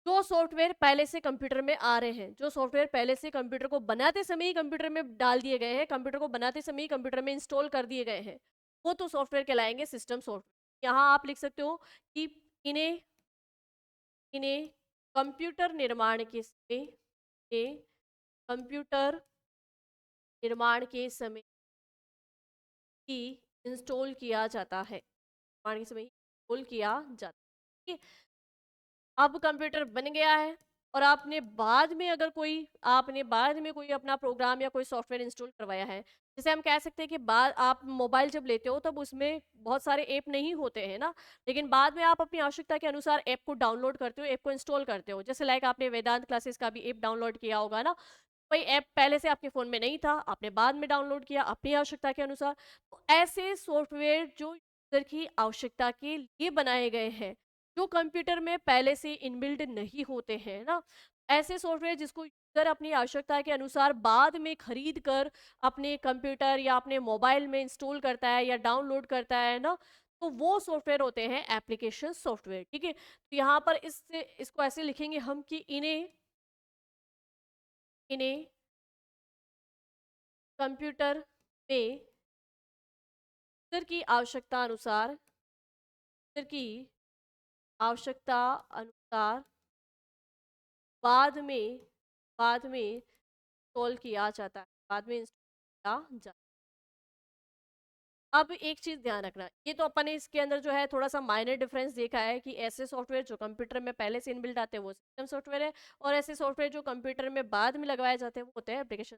जो सॉफ्टवेयर पहले से कंप्यूटर में आ रहे हैं, जो सॉफ्टवेयर पहले से कंप्यूटर को बनाते समय ही कंप्यूटर में डाल दिए गए हैं, कंप्यूटर को बनाते समय ही कंप्यूटर में इंस्टॉल कर दिए गए हैं, वो तो सॉफ्टवेयर कहलाएंगे सिस्टम सॉफ्टवेयर। यहाँ आप लिख सकते हो कि इन्हें इन्हें कंप्यूटर निर्माण के समय, ये कंप्यूटर निर्माण के समय ही इंस्टॉल किया जाता है, निर्माण के समय ही इंस्टॉल किया जाता है। ठीक है? अब कंप्यूटर बन गया है और आपने बाद में कोई अपना प्रोग्राम या कोई सॉफ्टवेयर इंस्टॉल करवाया है। जैसे हम कह सकते हैं कि बाद आप मोबाइल जब लेते हो तब उसमें बहुत सारे ऐप नहीं होते हैं ना, लेकिन बाद में आप अपनी आवश्यकता के अनुसार ऐप को डाउनलोड करते हो, ऐप को इंस्टॉल करते हो। जैसे लाइक आपने वेदांत क्लासेस का भी ऐप डाउनलोड किया होगा ना, कोई ऐप पहले से आपके फ़ोन में नहीं था, आपने बाद में डाउनलोड किया अपनी आवश्यकता के अनुसार। तो ऐसे सॉफ्टवेयर जो यूज़र की आवश्यकता के लिए बनाए गए हैं, जो कंप्यूटर में पहले से इनबिल्ट नहीं होते हैं ना, ऐसे सॉफ्टवेयर जिसको यूज़र अपनी आवश्यकता के अनुसार बाद में खरीद कर अपने कंप्यूटर या अपने मोबाइल में इंस्टॉल करता है या डाउनलोड करता है ना, तो वो सॉफ्टवेयर होते हैं एप्लीकेशन सॉफ्टवेयर। ठीक है, तो यहाँ पर इसको ऐसे लिखेंगे हम कि इन्हें इन्हें कंप्यूटर में यूजर की आवश्यकता अनुसार, यूजर की आवश्यकता अनुसार बाद में इंस्टॉल किया जाता है, बाद में इंस्टॉल किया जाता है। अब एक चीज ध्यान रखना, ये तो अपन ने इसके अंदर जो है थोड़ा सा माइनर डिफरेंस देखा है कि ऐसे सॉफ्टवेयर जो कंप्यूटर में पहले से इनबिल्ट आते हैं वो सिस्टम सॉफ्टवेयर है, और ऐसे सॉफ्टवेयर जो कंप्यूटर में बाद में लगवाए जाते हैं वो होते हैं एप्लीकेशन।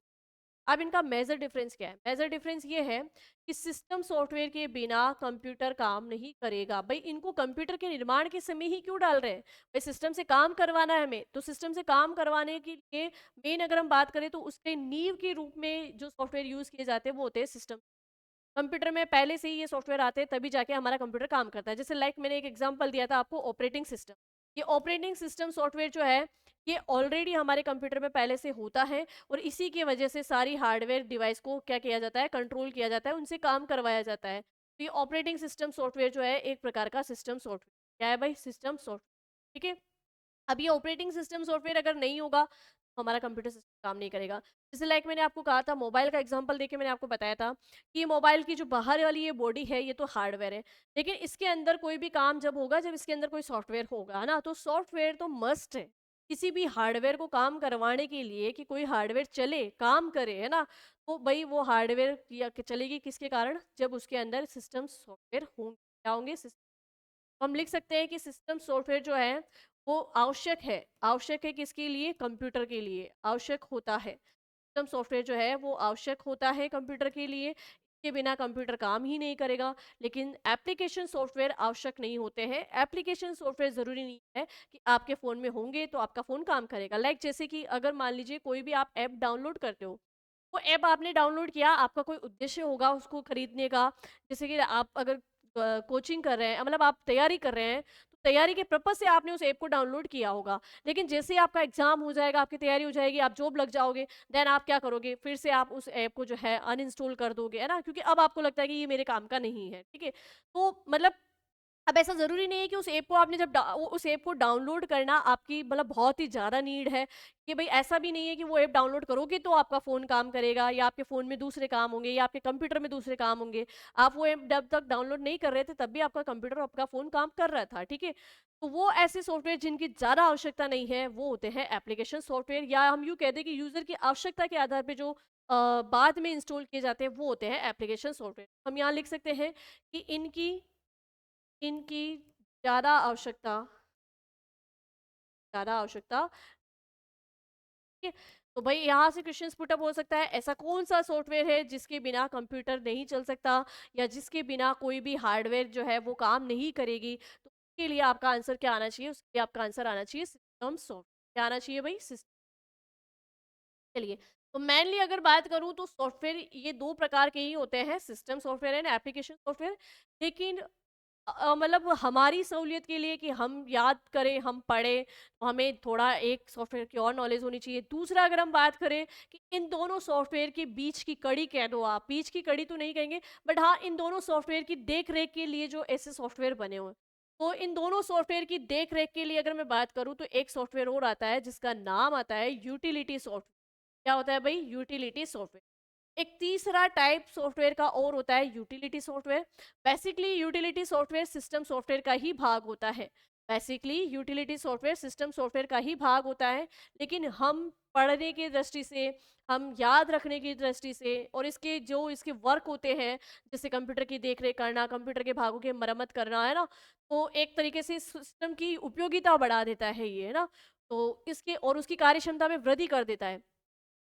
अब इनका मेजर डिफरेंस क्या है, मेजर डिफरेंस ये है कि सिस्टम सॉफ्टवेयर के बिना कंप्यूटर काम नहीं करेगा। भाई इनको कंप्यूटर के निर्माण के समय ही क्यों डाल रहे हैं, भाई सिस्टम से काम करवाना है हमें, तो सिस्टम से काम करवाने के लिए मेन अगर हम बात करें तो उसके नींव के रूप में जो सॉफ्टवेयर यूज किए जाते हैं वो होते हैं सिस्टम। कंप्यूटर में पहले से ही ये सॉफ्टवेयर आते हैं तभी जाके हमारा कंप्यूटर काम करता है। जैसे लाइक मैंने एक एग्जांपल दिया था आपको, ऑपरेटिंग सिस्टम। ये ऑपरेटिंग सिस्टम सॉफ्टवेयर जो है ये ऑलरेडी हमारे कंप्यूटर में पहले से होता है, और इसी की वजह से सारी हार्डवेयर डिवाइस को क्या किया जाता है, कंट्रोल किया जाता है, उनसे काम करवाया जाता है। तो ये ऑपरेटिंग सिस्टम सॉफ्टवेयर जो है एक प्रकार का सिस्टम सॉफ्टवेयर, क्या है भाई, सिस्टम सॉफ्टवेयर। ठीक है, अब ये ऑपरेटिंग सिस्टम सॉफ्टवेयर अगर नहीं होगा तो हमारा कंप्यूटर सिस्टम काम नहीं करेगा। जैसे लाइक मैंने आपको कहा था, मोबाइल का एग्जांपल देके मैंने आपको बताया था कि मोबाइल की जो बाहर वाली ये बॉडी है ये तो हार्डवेयर है, लेकिन इसके अंदर कोई भी काम जब होगा जब इसके अंदर कोई सॉफ्टवेयर होगा ना, तो सॉफ्टवेयर तो मस्ट है किसी भी हार्डवेयर को काम करवाने के लिए, कि कोई हार्डवेयर चले काम करे, है ना। तो भाई वो हार्डवेयर चलेगी किसके कारण, जब उसके अंदर सिस्टम सॉफ्टवेयर होंगे। क्या होंगे, हम लिख सकते हैं कि सिस्टम सॉफ्टवेयर जो है वो आवश्यक है किसके लिए, कंप्यूटर के लिए आवश्यक होता है। सिस्टम सॉफ्टवेयर जो है वो आवश्यक होता है कंप्यूटर के लिए, इसके बिना कंप्यूटर काम ही नहीं करेगा। लेकिन एप्लीकेशन सॉफ्टवेयर आवश्यक नहीं होते हैं। एप्लीकेशन सॉफ्टवेयर ज़रूरी नहीं है कि आपके फ़ोन में होंगे तो आपका फ़ोन काम करेगा। लाइक जैसे कि अगर मान लीजिए कोई भी आप ऐप डाउनलोड करते हो, वो ऐप आपने डाउनलोड किया, आपका कोई उद्देश्य होगा उसको खरीदने का। जैसे कि आप अगर कोचिंग कर रहे हैं, मतलब आप तैयारी कर रहे हैं, तो तैयारी के पर्पज़ से आपने उस ऐप को डाउनलोड किया होगा। लेकिन जैसे ही आपका एग्ज़ाम हो जाएगा, आपकी तैयारी हो जाएगी, आप जॉब लग जाओगे, देन आप क्या करोगे? फिर से आप उस ऐप को जो है अनइंस्टॉल कर दोगे, है ना? क्योंकि अब आपको लगता है कि ये मेरे काम का नहीं है, ठीक है? तो मतलब अब ऐसा ज़रूरी नहीं है कि उस ऐप को आपने जब उस ऐप को डाउनलोड करना आपकी मतलब बहुत ही ज़्यादा नीड है, कि भई ऐसा भी नहीं है कि वो ऐप डाउनलोड करोगे तो आपका फ़ोन काम करेगा या आपके फ़ोन में दूसरे काम होंगे या आपके कंप्यूटर में दूसरे काम होंगे। आप वो ऐप जब तक डाउनलोड नहीं कर रहे थे तब भी आपका कंप्यूटर, आपका फ़ोन काम कर रहा था, ठीक है? तो वो ऐसे सॉफ्टवेयर जिनकी ज़्यादा आवश्यकता नहीं है, वो होते हैं एप्लीकेशन सॉफ्टवेयर, या हम यूँ कह दें कि यूज़र की आवश्यकता के आधार पे जो बाद में इंस्टॉल किए जाते हैं, वो होते हैं एप्लीकेशन सॉफ्टवेयर। हम यहाँ लिख सकते हैं कि इनकी इनकी ज़्यादा आवश्यकता ज़्यादा आवश्यकता ठीक है। तो भाई यहाँ से क्वेश्चंस पुटअप हो सकता है, ऐसा कौन सा सॉफ्टवेयर है जिसके बिना कंप्यूटर नहीं चल सकता या जिसके बिना कोई भी हार्डवेयर जो है वो काम नहीं करेगी। तो उसके लिए आपका आंसर क्या आना चाहिए? उसके लिए आपका आंसर आना चाहिए सिस्टम सॉफ्टवेयर। क्या आना चाहिए भाई? सिस्टम। चलिए, तो मेनली अगर बात करूँ तो सॉफ्टवेयर ये 2 प्रकार के ही होते हैं, system software and application software. लेकिन मतलब हमारी सहूलियत के लिए कि हम याद करें, हम पढ़ें, तो हमें थोड़ा एक सॉफ्टवेयर की और नॉलेज होनी चाहिए। दूसरा अगर हम बात करें कि इन दोनों सॉफ्टवेयर के बीच की कड़ी कह दो आप, बीच की कड़ी तो नहीं कहेंगे, बट हाँ, इन दोनों सॉफ्टवेयर की देख-रेख के लिए जो ऐसे सॉफ्टवेयर बने हुए हैं। तो इन दोनों सॉफ्टवेयर की देख-रेख के लिए अगर मैं बात करूँ तो एक सॉफ्टवेयर और आता है जिसका नाम आता है यूटिलिटी सॉफ्टवेयर। क्या होता है भाई? Utility software. एक तीसरा टाइप सॉफ्टवेयर का और होता है utility software. Basically utility software system software का ही भाग होता है। Basically utility software system software का ही भाग होता है, लेकिन हम पढ़ने की दृष्टि से, हम याद रखने की दृष्टि से और इसके जो इसके वर्क होते हैं, जैसे कंप्यूटर की देख-रेख करना, कंप्यूटर के भागों की मरम्मत करना, है ना? तो एक तरीके से सिस्टम की उपयोगिता बढ़ा देता है ये, है ना? तो इसके और उसकी कार्यक्षमता में वृद्धि कर देता है।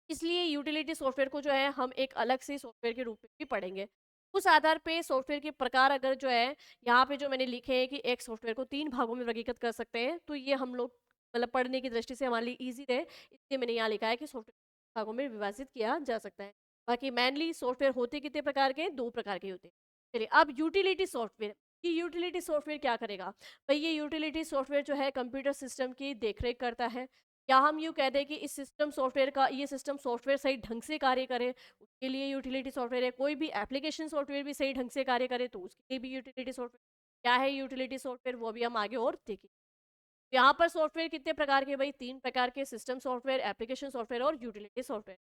इसलिए यूटिलिटी सॉफ्टवेयर को जो है हम एक अलग से सॉफ्टवेयर के रूप में भी पढ़ेंगे। उस आधार पे सॉफ्टवेयर के प्रकार अगर जो है यहाँ पे जो मैंने लिखे हैं कि एक सॉफ्टवेयर को 3 भागों में वर्गीकृत कर सकते हैं, तो ये हम लोग मतलब पढ़ने की दृष्टि से हमारे लिए ईज़ी रहे, इसलिए मैंने यहाँ लिखा है कि सॉफ्टवेयर भागों में विभाजित किया जा सकता है। बाकी मेनली सॉफ्टवेयर होते कितने प्रकार के हैं? 2 प्रकार के होते हैं। चलिए अब यूटिलिटी सॉफ्टवेयर, ये यूटिलिटी सॉफ्टवेयर क्या करेगा? भई ये यूटिलिटी सॉफ्टवेयर जो है कंप्यूटर सिस्टम की देख-रेख करता है, या हम यूँ कह दें कि इस सिस्टम सॉफ्टवेयर का ये सिस्टम सॉफ्टवेयर सही ढंग से कार्य करे, उसके लिए यूटिलिटी सॉफ्टवेयर है। कोई भी एप्लीकेशन सॉफ्टवेयर भी सही ढंग से कार्य करे तो उसके लिए भी यूटिलिटी सॉफ्टवेयर। क्या है यूटिलिटी सॉफ्टवेयर? वो भी हम आगे और देखेंगे। यहाँ पर सॉफ्टवेयर कितने प्रकार के भाई? 3 प्रकार के, सिस्टम सॉफ्टवेयर, एप्लीकेशन सॉफ्टवेयर और यूटिलिटी सॉफ्टवेयर।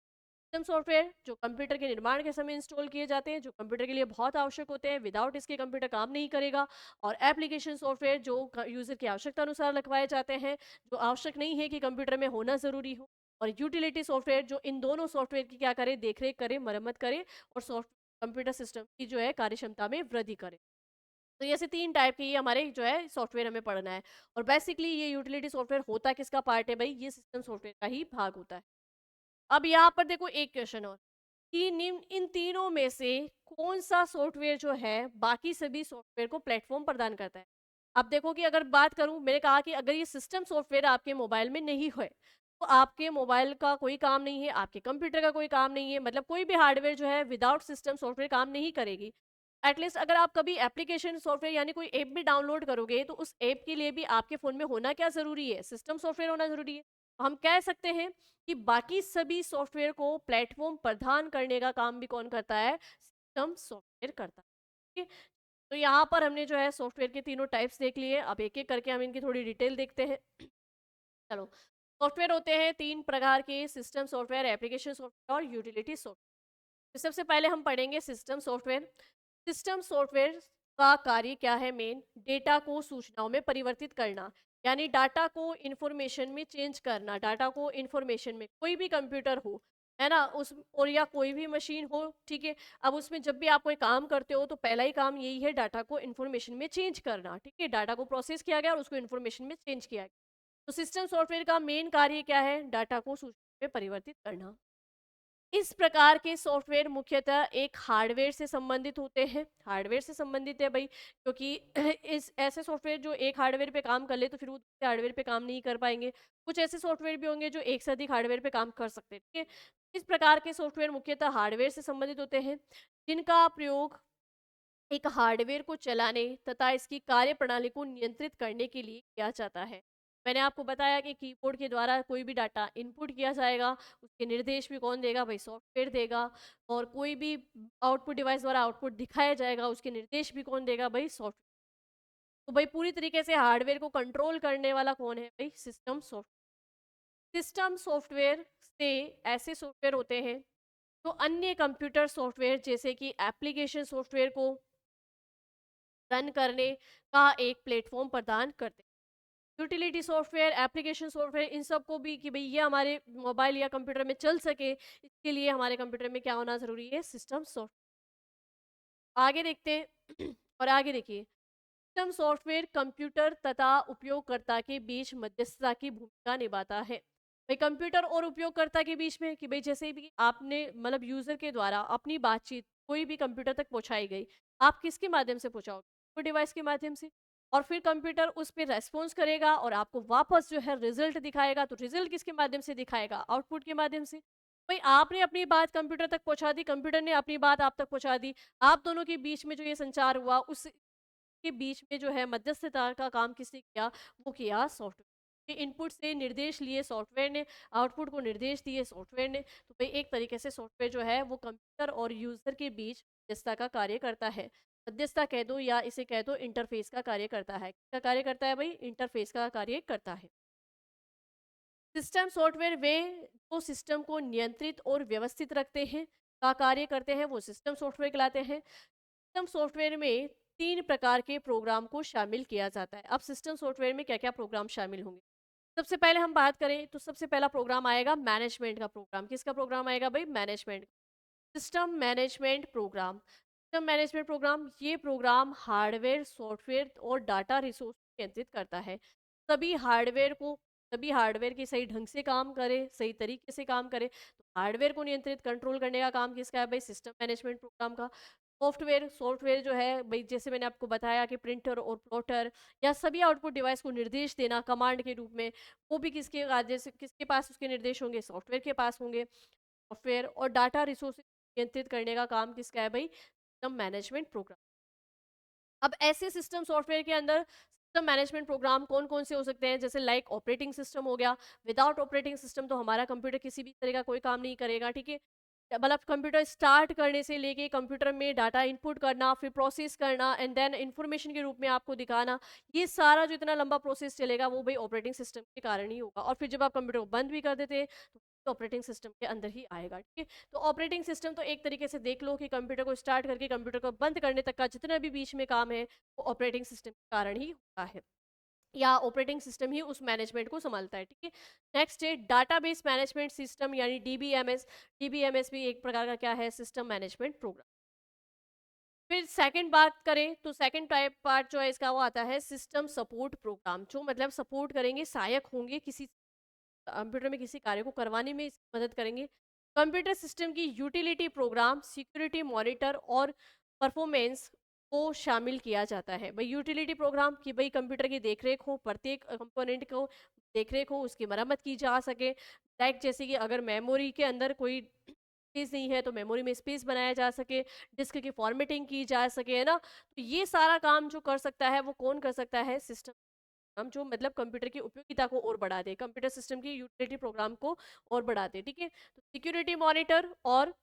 सिस्टम सॉफ्टवेयर जो कंप्यूटर के निर्माण के समय इंस्टॉल किए जाते हैं, जो कंप्यूटर के लिए बहुत आवश्यक होते हैं, विदाउट इसके कंप्यूटर काम नहीं करेगा। और एप्लीकेशन सॉफ्टवेयर जो यूजर की आवश्यकता अनुसार लगवाए जाते हैं, जो आवश्यक नहीं है कि कंप्यूटर में होना जरूरी हो। और यूटिलिटी सॉफ्टवेयर जो इन दोनों सॉफ्टवेयर की क्या करे? देखरेख करे, मरम्मत करे और सॉफ्ट कंप्यूटर सिस्टम की जो है कार्यक्षमता में वृद्धि करे। तो ये ऐसे 3 टाइप के ये हमारे जो है सॉफ्टवेयर हमें पढ़ना है। और बेसिकली ये यूटिलिटी सॉफ्टवेयर होता किसका पार्ट है भाई? ये सिस्टम सॉफ्टवेयर का ही भाग होता है। अब यहाँ पर देखो एक क्वेश्चन और कि इन तीनों में से कौन सा सॉफ्टवेयर जो है बाकी सभी सॉफ्टवेयर को प्लेटफॉर्म प्रदान करता है? अब देखो कि अगर बात करूं, मैंने कहा कि अगर ये सिस्टम सॉफ्टवेयर आपके मोबाइल में नहीं है तो आपके मोबाइल का कोई काम नहीं है, आपके कंप्यूटर का कोई काम नहीं है, मतलब कोई भी हार्डवेयर जो है विदाउट सिस्टम सॉफ्टवेयर काम नहीं करेगी। एटलीस्ट अगर आप कभी एप्लीकेशन सॉफ्टवेयर यानी कोई ऐप भी डाउनलोड करोगे तो उस ऐप के लिए भी आपके फ़ोन में होना क्या ज़रूरी है? सिस्टम सॉफ्टवेयर होना ज़रूरी है। तो हम कह सकते हैं कि बाकी सभी सॉफ्टवेयर को प्लेटफ़ॉर्म प्रदान करने का काम भी कौन करता है? सिस्टम सॉफ्टवेयर करता है। ठीक है? तो यहाँ पर हमने जो है सॉफ्टवेयर के तीनों टाइप्स देख लिए। अब एक-एक करके हम इनकी थोड़ी डिटेल देखते हैं। चलो, सॉफ्टवेयर होते हैं 3 प्रकार के, सिस्टम सॉफ्टवेयर, एप्लीकेशन सॉफ्टवेयर और यूटिलिटी सॉफ्टवेयर। तो सबसे पहले हम पढ़ेंगे सिस्टम सॉफ्टवेयर। सिस्टम सॉफ्टवेयर का कार्य क्या है? मेन डेटा को सूचनाओं में परिवर्तित करना, यानी डाटा को इंफॉर्मेशन में चेंज करना, डाटा को इंफॉर्मेशन में, कोई भी कंप्यूटर हो, है ना, उस और या कोई भी मशीन हो, ठीक है। अब उसमें जब भी आप कोई काम करते हो तो पहला ही काम यही है डाटा को इंफॉर्मेशन में चेंज करना, ठीक है। डाटा को प्रोसेस किया गया और उसको इंफॉर्मेशन में चेंज किया गया। तो सिस्टम सॉफ्टवेयर का मेन कार्य क्या है? डाटा को सूचना में परिवर्तित करना। इस प्रकार के सॉफ्टवेयर मुख्यतः एक हार्डवेयर से संबंधित होते हैं। हार्डवेयर से संबंधित है भाई, क्योंकि इस ऐसे सॉफ्टवेयर जो एक हार्डवेयर पे काम कर ले तो फिर वो दूसरे हार्डवेयर पे काम नहीं कर पाएंगे। कुछ ऐसे सॉफ्टवेयर भी होंगे जो एक से अधिक हार्डवेयर पे काम कर सकते हैं, ठीक है। इस प्रकार के सॉफ्टवेयर मुख्यतः हार्डवेयर से संबंधित होते हैं जिनका प्रयोग एक हार्डवेयर को चलाने तथा इसकी कार्यप्रणाली को नियंत्रित करने के लिए किया जाता है। मैंने आपको बताया कि कीबोर्ड के द्वारा कोई भी डाटा इनपुट किया जाएगा, उसके निर्देश भी कौन देगा? भाई सॉफ्टवेयर देगा। और कोई भी आउटपुट डिवाइस द्वारा आउटपुट दिखाया जाएगा, उसके निर्देश भी कौन देगा? भाई सॉफ्टवेयर। तो भाई पूरी तरीके से हार्डवेयर को कंट्रोल करने वाला कौन है? भाई सिस्टम सॉफ्टवेयर। सिस्टम सॉफ्टवेयर से ऐसे सॉफ्टवेयर होते हैं तो अन्य कंप्यूटर सॉफ्टवेयर जैसे कि एप्लीकेशन सॉफ्टवेयर को रन करने का एक प्लेटफॉर्म प्रदान करते हैं। यूटिलिटी सॉफ्टवेयर, एप्लीकेशन सॉफ्टवेयर, इन सबको भी कि भाई ये हमारे मोबाइल या कंप्यूटर में चल सके, इसके लिए हमारे कंप्यूटर में क्या होना ज़रूरी है? System soft. आगे देखते हैं और आगे देखिए, सिस्टम सॉफ्टवेयर कंप्यूटर तथा उपयोगकर्ता के बीच मध्यस्थता की भूमिका निभाता है। भाई कंप्यूटर और उपयोगकर्ता के बीच में कि भाई जैसे भी आपने मतलब यूजर के द्वारा अपनी बातचीत कोई भी कंप्यूटर तक पहुंचाई गई, आप किसके माध्यम से पहुंचाओगे? वो डिवाइस के माध्यम से। और फिर कंप्यूटर उस पर रेस्पॉन्स करेगा और आपको वापस जो है रिजल्ट दिखाएगा। तो रिजल्ट किसके माध्यम से दिखाएगा? आउटपुट के माध्यम से। भाई आपने अपनी बात कंप्यूटर तक पहुंचा दी, कंप्यूटर ने अपनी बात आप तक पहुंचा दी। आप दोनों के बीच में जो ये संचार हुआ, उस के बीच में जो है मध्यस्थता का काम किसने किया? वो किया सॉफ्टवेयर। के इनपुट से निर्देश लिए सॉफ्टवेयर ने, आउटपुट को निर्देश दिए सॉफ्टवेयर ने। तो भाई एक तरीके से सॉफ्टवेयर जो है वो कंप्यूटर और यूजर के बीच मध्यस्थता का कार्य करता है। मध्यस्थता कह दो या इसे कह दो इंटरफेस का कार्य करता है। किसका कार्य करता है भाई? इंटरफेस का कार्य करता है। सिस्टम सॉफ्टवेयर वे जो सिस्टम को नियंत्रित और व्यवस्थित रखते हैं, का कार्य करते हैं, वो सिस्टम सॉफ्टवेयर कहलाते हैं। सिस्टम सॉफ्टवेयर में 3 प्रकार के प्रोग्राम को शामिल किया जाता है। अब सिस्टम सॉफ्टवेयर में क्या-क्या प्रोग्राम शामिल होंगे? सबसे पहले हम बात करें तो सबसे पहला प्रोग्राम आएगा मैनेजमेंट का प्रोग्राम। किसका प्रोग्राम आएगा भाई? Management. System management program. System management program, ये प्रोग्राम हार्डवेयर, सॉफ्टवेयर और डाटा रिसोर्स को नियंत्रित करता है। सभी हार्डवेयर को सभी हार्डवेयर के सही ढंग से काम करे, सही तरीके से काम करे। तो हार्डवेयर को नियंत्रित कंट्रोल करने का काम किसका है भाई? सिस्टम मैनेजमेंट प्रोग्राम का। सॉफ्टवेयर सॉफ्टवेयर जो है भाई जैसे मैंने आपको बताया कि प्रिंटर और प्लॉटर या सभी आउटपुट डिवाइस को निर्देश देना कमांड के रूप में, वो भी किसके जैसे किसके पास उसके निर्देश होंगे? सॉफ्टवेयर के पास होंगे। सॉफ्टवेयर और डाटा रिसोर्स नियंत्रित करने का काम किसका है भाई? System management program. अब ऐसे सिस्टम सॉफ्टवेयर के अंदर सिस्टम मैनेजमेंट प्रोग्राम कौन कौन से हो सकते हैं? जैसे लाइक ऑपरेटिंग सिस्टम हो गया। विदाउट ऑपरेटिंग सिस्टम तो हमारा कंप्यूटर किसी भी तरह का कोई काम नहीं करेगा, ठीक है? मतलब कंप्यूटर स्टार्ट करने से लेके कंप्यूटर में डाटा इनपुट करना, फिर प्रोसेस करना एंड देन इंफॉर्मेशन के रूप में आपको दिखाना, ये सारा जो इतना लंबा प्रोसेस चलेगा वो भाई ऑपरेटिंग सिस्टम के कारण ही होगा। और फिर जब आप कंप्यूटर को बंद भी कर देते हैं तो ऑपरेटिंग सिस्टम के अंदर ही आएगा, ठीक है? तो ऑपरेटिंग सिस्टम तो एक तरीके से देख लो कि कंप्यूटर को स्टार्ट करके कंप्यूटर को बंद करने तक का जितना भी बीच में काम है वो ऑपरेटिंग सिस्टम के कारण ही होता है, या ऑपरेटिंग सिस्टम ही उस मैनेजमेंट को संभालता है, ठीक है? नेक्स्ट है डाटाबेस मैनेजमेंट सिस्टम यानी डीबीएमएस। डीबीएमएस भी एक प्रकार का क्या है? System management program. फिर सेकंड बात करें तो सेकंड टाइप पार्ट जो है इसका वो आता है सिस्टम सपोर्ट प्रोग्राम, जो मतलब सपोर्ट करेंगे, सहायक होंगे किसी कंप्यूटर में किसी कार्य को करवाने में इसकी मदद करेंगे। कंप्यूटर सिस्टम की यूटिलिटी प्रोग्राम, सिक्योरिटी मॉनिटर और परफॉर्मेंस को शामिल किया जाता है। भाई यूटिलिटी प्रोग्राम कि भाई कंप्यूटर की देखरेख हो, प्रत्येक कंपोनेंट को देखरेख हो, उसकी मरम्मत की जा सके। लाइक जैसे कि अगर मेमोरी के अंदर कोई स्पेस नहीं है तो मेमोरी में स्पेस बनाया जा सके, डिस्क की फॉर्मेटिंग की जा सके, है ना? तो ये सारा काम जो कर सकता है वो कौन कर सकता है? सिस्टम। हम जो मतलब कंप्यूटर की उपयोगिता को और बढ़ा दे, कंप्यूटर सिस्टम की यूटिलिटी प्रोग्राम को और बढ़ा दे, ठीक है? तो सिक्योरिटी मॉनिटर और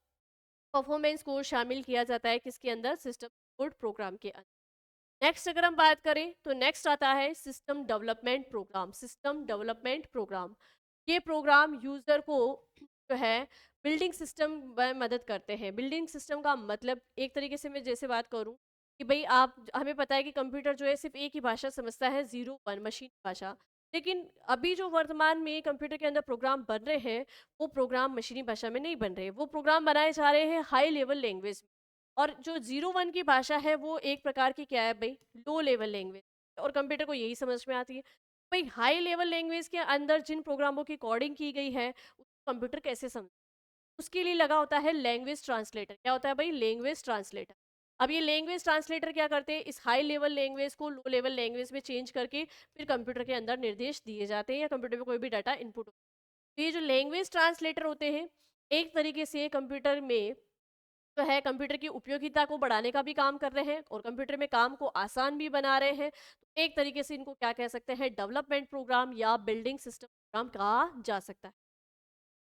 परफॉर्मेंस को शामिल किया जाता है किसके अंदर? सिस्टम सपोर्ट प्रोग्राम के अंदर। नेक्स्ट अगर हम बात करें तो नेक्स्ट आता है system development program. System development program, ये प्रोग्राम यूजर को जो है बिल्डिंग सिस्टम में मदद करते हैं। बिल्डिंग सिस्टम का मतलब एक तरीके से मैं जैसे बात करूं कि भाई आप हमें पता है कि कंप्यूटर जो है सिर्फ एक ही भाषा समझता है, 0 1 मशीन भाषा। लेकिन अभी जो वर्तमान में कंप्यूटर के अंदर प्रोग्राम बन रहे हैं वो प्रोग्राम मशीनी भाषा में नहीं बन रहे, वो प्रोग्राम बनाए जा रहे हैं हाई लेवल लैंग्वेज। और जो 0 1 की भाषा है वो एक प्रकार की क्या है भाई? Low level language. और कंप्यूटर को यही समझ में आती है। भाई हाई लेवल लैंग्वेज के अंदर जिन प्रोग्रामों की कोडिंग की गई है उसको कंप्यूटर कैसे समझ? उसके लिए लगा होता है लैंग्वेज ट्रांसलेटर। क्या होता है भाई? Language translator. अब ये लैंग्वेज ट्रांसलेटर क्या करते हैं? इस हाई लेवल लैंग्वेज को लो लेवल लैंग्वेज में चेंज करके फिर कंप्यूटर के अंदर निर्देश दिए जाते हैं या कंप्यूटर में कोई भी डाटा इनपुट। तो ये जो लैंग्वेज ट्रांसलेटर होते हैं एक तरीके से कंप्यूटर में जो है कंप्यूटर की उपयोगिता को बढ़ाने का भी काम कर रहे हैं और कंप्यूटर में काम को आसान भी बना रहे हैं। तो एक तरीके से इनको क्या कह सकते हैं, डेवलपमेंट प्रोग्राम या बिल्डिंग सिस्टम प्रोग्राम कहा जा सकता है।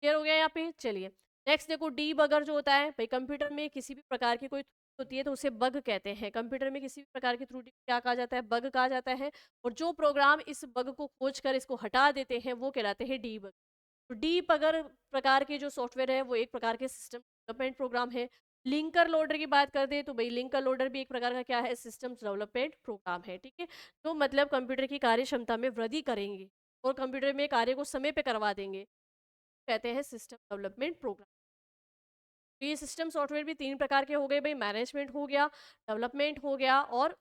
क्लियर हो गया यहाँ पे? चलिए, नेक्स्ट देखो, डीबगर जो होता है भाई, कंप्यूटर में किसी भी प्रकार की कोई त्रुटि होती है तो उसे बग कहते हैं। कंप्यूटर में किसी भी प्रकार की त्रुटि को क्या कहा जाता है, बग कहा जाता है। और जो प्रोग्राम इस बग को खोज कर इसको हटा देते हैं वो कहलाते हैं डीबग। तो डीबगर प्रकार के जो सॉफ्टवेयर है वो एक प्रकार के सिस्टम डेवलपमेंट प्रोग्राम है। लिंकर लोडर की बात कर दे तो भाई, लिंकर लोडर भी एक प्रकार का क्या है, सिस्टम डेवलपमेंट प्रोग्राम है। ठीक है, तो मतलब कंप्यूटर की कार्य क्षमता में वृद्धि करेंगे और कंप्यूटर में कार्य को समय पे करवा देंगे, कहते हैं सिस्टम डेवलपमेंट प्रोग्राम। तो ये सिस्टम सॉफ्टवेयर भी 3 प्रकार के हो गए भाई, मैनेजमेंट हो गया, डेवलपमेंट हो गया और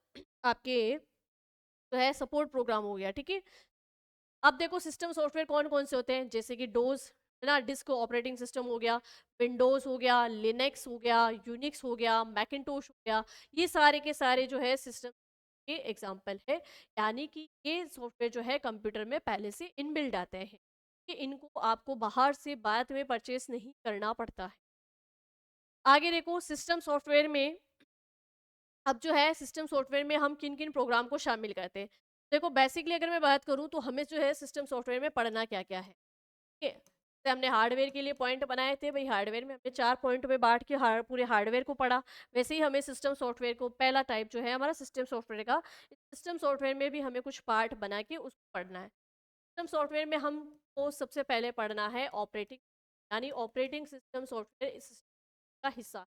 आपके जो है सपोर्ट प्रोग्राम हो गया। ठीक है, अब देखो सिस्टम सॉफ्टवेयर कौन-कौन से होते हैं, जैसे कि डोज़ है ना, डिस्क ऑपरेटिंग सिस्टम हो गया, विंडोज़ हो गया, लिनक्स हो गया, यूनिक्स हो गया, मैकिन्टोश हो गया। ये सारे के सारे जो है सिस्टम के एग्जांपल है, यानी कि ये सॉफ्टवेयर जो है कंप्यूटर में पहले से इनबिल्ट आते हैं, कि इनको आपको बाहर से बाद में परचेज़ नहीं करना पड़ता है। आगे देखो सिस्टम सॉफ्टवेयर में, अब जो है सिस्टम सॉफ्टवेयर में हम किन-किन प्रोग्राम को शामिल करते हैं। देखो बेसिकली अगर मैं बात करूँ तो हमें जो है सिस्टम सॉफ्टवेयर में पढ़ना क्या-क्या है। ठीक है? जैसे हमने हार्डवेयर के लिए पॉइंट बनाए थे, भई हार्डवेयर में हमने 4 पॉइंट में बाँट के पूरे हार्डवेयर को पढ़ा। वैसे ही हमें सिस्टम सॉफ्टवेयर को, पहला टाइप जो है हमारा सिस्टम सॉफ्टवेयर का, सिस्टम सॉफ्टवेयर में भी हमें कुछ पार्ट बना के उसको पढ़ना है। सिस्टम सॉफ्टवेयर में हमको सबसे पहले पढ़ना है ऑपरेटिंग, यानी ऑपरेटिंग सिस्टम सॉफ्टवेयर इस सिस्टम का हिस्सा।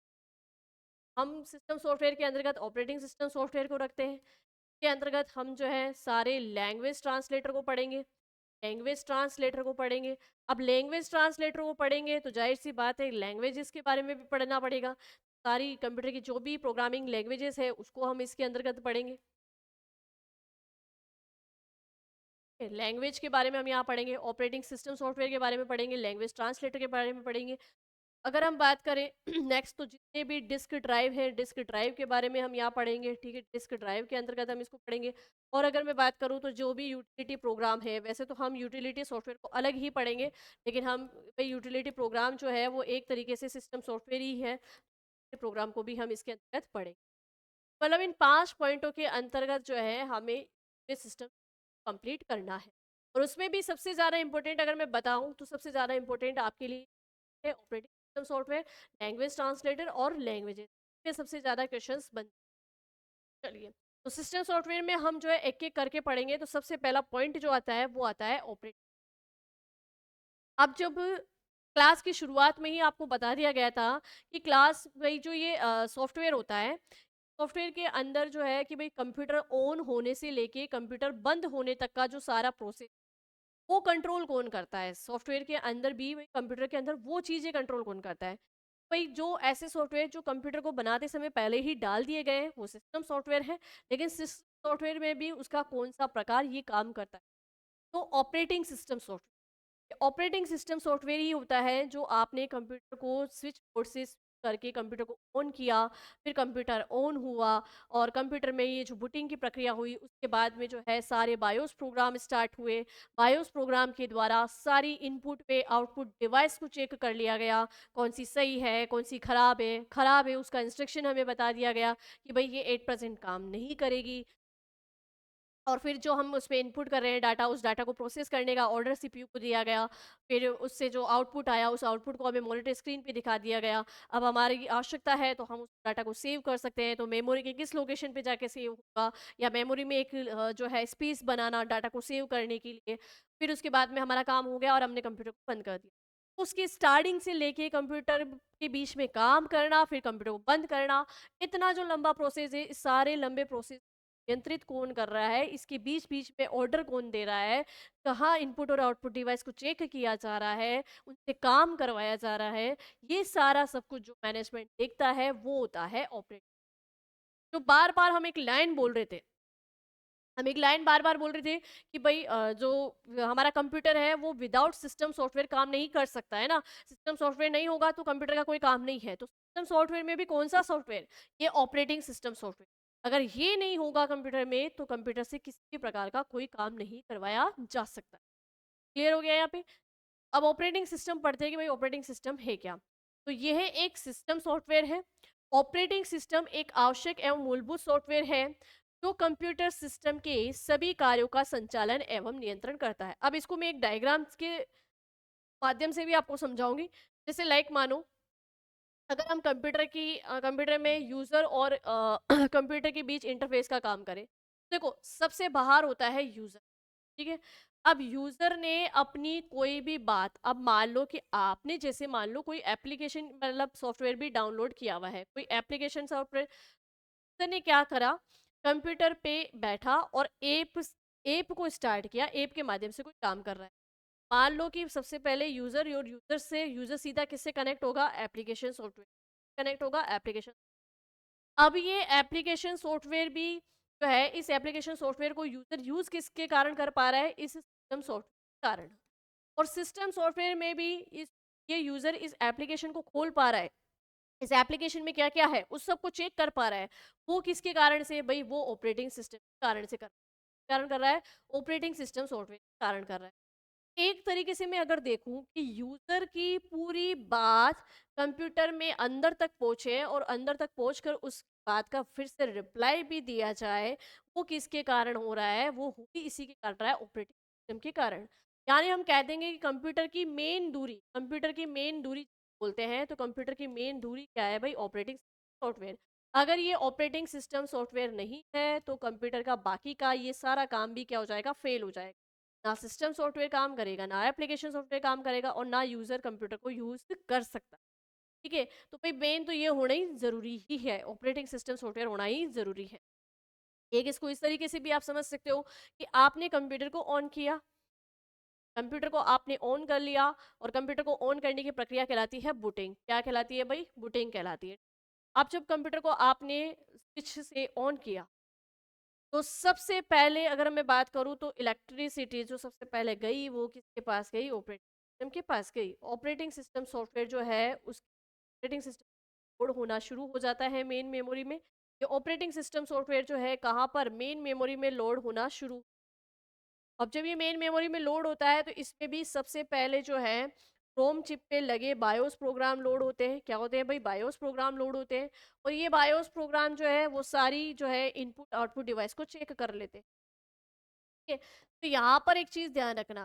हम सिस्टम सॉफ्टवेयर के अंतर्गत ऑपरेटिंग सिस्टम सॉफ्टवेयर को रखते हैं। के अंतर्गत हम जो है सारे लैंग्वेज ट्रांसलेटर को पढ़ेंगे, लैंग्वेज ट्रांसलेटर को पढ़ेंगे। अब लैंग्वेज ट्रांसलेटर को पढ़ेंगे तो जाहिर सी बात है लैंग्वेजेस के बारे में भी पढ़ना पड़ेगा। सारी कंप्यूटर की जो भी प्रोग्रामिंग लैंग्वेजेस है उसको हम इसके अंतर्गत पढ़ेंगे। लैंग्वेज के बारे में हम यहाँ पढ़ेंगे, ऑपरेटिंग सिस्टम सॉफ्टवेयर के बारे में पढ़ेंगे, लैंग्वेज ट्रांसलेटर के बारे में पढ़ेंगे। अगर हम बात करें नेक्स्ट, तो जितने भी डिस्क ड्राइव है, डिस्क ड्राइव के बारे में हम यहाँ पढ़ेंगे। ठीक है, डिस्क ड्राइव के अंतर्गत हम इसको पढ़ेंगे। और अगर मैं बात करूँ तो जो भी यूटिलिटी प्रोग्राम है, वैसे तो हम यूटिलिटी सॉफ्टवेयर को अलग ही पढ़ेंगे, लेकिन हम भाई यूटिलिटी प्रोग्राम जो है वो एक तरीके से सिस्टम सॉफ्टवेयर ही है, प्रोग्राम को भी हम इसके अंतर्गत पढ़ेंगे। मतलब इन 5 पॉइंटों के अंतर्गत जो है हमें ये सिस्टम कंप्लीट करना है। और उसमें भी सबसे ज़्यादा इम्पोर्टेंट अगर मैं बताऊँ तो सबसे ज़्यादा इम्पोर्टेंट आपके लिए है operating system software, language translator और लैंग्वेजेस में सबसे ज़्यादा क्वेश्चंस बनते हैं। चलिए, तो सिस्टम सॉफ्टवेयर में हम जो है एक-एक करके पढ़ेंगे। तो सबसे पहला पॉइंट जो आता है वो आता है ऑपरेटिंग। अब जब क्लास की शुरुआत में ही आपको बता दिया गया था कि क्लास भाई जो ये सॉफ्टवेयर होता है, सॉफ्टवेयर के अंदर जो है कि भाई कंप्यूटर ऑन होने से लेके कंप्यूटर बंद होने तक का जो सारा प्रोसेस, वो कंट्रोल कौन करता है? सॉफ्टवेयर के अंदर भी वही कंप्यूटर के अंदर वो चीज़ें कंट्रोल कौन करता है? भई जो ऐसे सॉफ्टवेयर जो कंप्यूटर को बनाते समय पहले ही डाल दिए गए हैं, वो सिस्टम सॉफ्टवेयर है। लेकिन सॉफ्टवेयर में भी उसका कौन-सा प्रकार ये काम करता है? तो operating system software. Operating system software ही होता है जो आपने कंप्यूटर को स्विच बोर्ड से करके कंप्यूटर को ऑन किया, फिर कंप्यूटर ऑन हुआ और कंप्यूटर में ये जो बूटिंग की प्रक्रिया हुई उसके बाद में जो है सारे बायोस प्रोग्राम स्टार्ट हुए। बायोस प्रोग्राम के द्वारा सारी इनपुट पे आउटपुट डिवाइस को चेक कर लिया गया, कौन सी सही है कौन सी खराब है उसका इंस्ट्रक्शन हमें बता दिया गया कि भाई ये 8% काम नहीं करेगी। और फिर जो हम उसमें इनपुट कर रहे हैं डाटा, उस डाटा को प्रोसेस करने का ऑर्डर सीपीयू को दिया गया। फिर उससे जो आउटपुट आया, उस आउटपुट को हमें मॉनिटर स्क्रीन पे दिखा दिया गया। अब हमारी आवश्यकता है तो हम उस डाटा को सेव कर सकते हैं, तो मेमोरी के किस लोकेशन पे जाके सेव होगा, या मेमोरी में एक जो है स्पेस बनाना डाटा को सेव करने के लिए। फिर उसके बाद में हमारा काम हो गया और हमने कंप्यूटर को बंद कर दिया। उसकी स्टार्टिंग से लेके कंप्यूटर के बीच में काम करना, फिर कंप्यूटर को बंद करना, इतना जो लंबा प्रोसेस है, इस सारे लंबे प्रोसेस नियंत्रित कौन कर रहा है, इसके बीच-बीच में ऑर्डर कौन दे रहा है, कहाँ इनपुट और आउटपुट डिवाइस को चेक किया जा रहा है, उनसे काम करवाया जा रहा है, ये सारा सब कुछ जो मैनेजमेंट देखता है, वो होता है ऑपरेटर। जो बार-बार हम एक लाइन बोल रहे थे, हम एक लाइन बार-बार बोल रहे थे कि भई जो हमारा कंप्यूटर है वो विदाउट सिस्टम सॉफ्टवेयर काम नहीं कर सकता, है ना? सिस्टम सॉफ्टवेयर नहीं होगा तो कंप्यूटर का कोई काम नहीं है। तो सिस्टम सॉफ्टवेयर में भी कौन-सा सॉफ्टवेयर? ये ऑपरेटिंग सिस्टम सॉफ्टवेयर। अगर ये नहीं होगा कंप्यूटर में तो कंप्यूटर से किसी भी प्रकार का कोई काम नहीं करवाया जा सकता। क्लियर हो गया यहाँ पे? अब ऑपरेटिंग सिस्टम पढ़ते हैं कि भाई ऑपरेटिंग सिस्टम है क्या? तो ये है एक सिस्टम सॉफ्टवेयर है। ऑपरेटिंग सिस्टम एक आवश्यक एवं मूलभूत सॉफ्टवेयर है जो कंप्यूटर सिस्टम के सभी कार्यों का संचालन एवं नियंत्रण करता है। अब इसको मैं एक डायग्राम के माध्यम से भी आपको समझाऊंगी। जैसे लाइक मानो, अगर हम कंप्यूटर में यूजर और कंप्यूटर के बीच इंटरफेस का काम करें, देखो सबसे बाहर होता है यूजर। ठीक है। अब यूजर ने अपनी कोई भी बात, अब मान लो कि आपने जैसे मान लो कोई एप्लीकेशन मतलब सॉफ्टवेयर भी डाउनलोड किया हुआ है, कोई एप्लीकेशन सॉफ्टवेयर, यूजर ने क्या करा, कंप्यूटर पे बैठा और ऐप को स्टार्ट किया, ऐप के माध्यम से कोई काम कर रहा है। मान लो कि सबसे पहले यूजर और यूजर सीधा किससे कनेक्ट होगा, एप्लीकेशन सॉफ्टवेयर कनेक्ट होगा, एप्लीकेशन। अब ये एप्लीकेशन सॉफ्टवेयर भी जो है, इस एप्लीकेशन सॉफ्टवेयर को यूजर यूज किसके कारण कर पा रहा है, इस सिस्टम सॉफ्टवेयर के कारण। और सिस्टम सॉफ्टवेयर में भी ये यूजर इस एप्लीकेशन को खोल पा रहा है, इस एप्लीकेशन में क्या क्या है उस सब को चेक कर पा रहा है। वो किसके कारण से भाई, वो ऑपरेटिंग सिस्टम के कारण से कारण कर रहा है, ऑपरेटिंग सिस्टम सॉफ्टवेयर के कारण कर रहा है। एक तरीके से मैं अगर देखूं कि यूजर की पूरी बात कंप्यूटर में अंदर तक पहुंचे और अंदर तक पहुंचकर उस बात का फिर से रिप्लाई भी दिया जाए, वो किसके कारण हो रहा है, वो हो भी इसी के कारण रहा है, ऑपरेटिंग सिस्टम के कारण। यानी हम कह देंगे कि कंप्यूटर की मेन दूरी बोलते हैं, तो कंप्यूटर की मेन दूरी क्या है भाई, ऑपरेटिंग सॉफ्टवेयर। अगर ये ऑपरेटिंग सिस्टम सॉफ्टवेयर नहीं है तो कंप्यूटर का बाकी का ये सारा काम भी क्या हो जाएगा, फेल हो जाएगा। ना सिस्टम सॉफ्टवेयर काम करेगा, ना एप्लीकेशन सॉफ्टवेयर काम करेगा, और ना यूजर कंप्यूटर को यूज कर सकता। ठीक है। तो भाई मेन तो ये होना ही जरूरी ही है, ऑपरेटिंग सिस्टम सॉफ्टवेयर होना ही जरूरी है। एक इसको इस तरीके से भी आप समझ सकते हो कि आपने कंप्यूटर को ऑन किया, कंप्यूटर को आपने ऑन कर लिया, और कंप्यूटर को ऑन करने की प्रक्रिया कहलाती है बूटिंग। क्या कहलाती है भाई, बूटिंग कहलाती है। अब जब कंप्यूटर को आपने स्विच से ऑन किया, तो सबसे पहले अगर मैं बात करूं तो इलेक्ट्रिसिटी जो सबसे पहले गई वो किसके पास गई, ऑपरेटिंग सिस्टम के पास गई। ऑपरेटिंग सिस्टम सॉफ्टवेयर जो है उस ऑपरेटिंग सिस्टम लोड होना शुरू हो जाता है मेन मेमोरी में। ये ऑपरेटिंग सिस्टम सॉफ्टवेयर जो है कहाँ पर, मेन मेमोरी में लोड होना शुरू। अब जब ये मेन मेमोरी में लोड होता है तो इसमें भी सबसे पहले जो है रोम चिप पे लगे बायोस प्रोग्राम लोड होते हैं। क्या होते हैं भाई, बायोस प्रोग्राम लोड होते हैं। और ये बायोस प्रोग्राम जो है वो सारी जो है इनपुट आउटपुट डिवाइस को चेक कर लेते हैं। ठीक है। तो यहाँ पर एक चीज ध्यान रखना,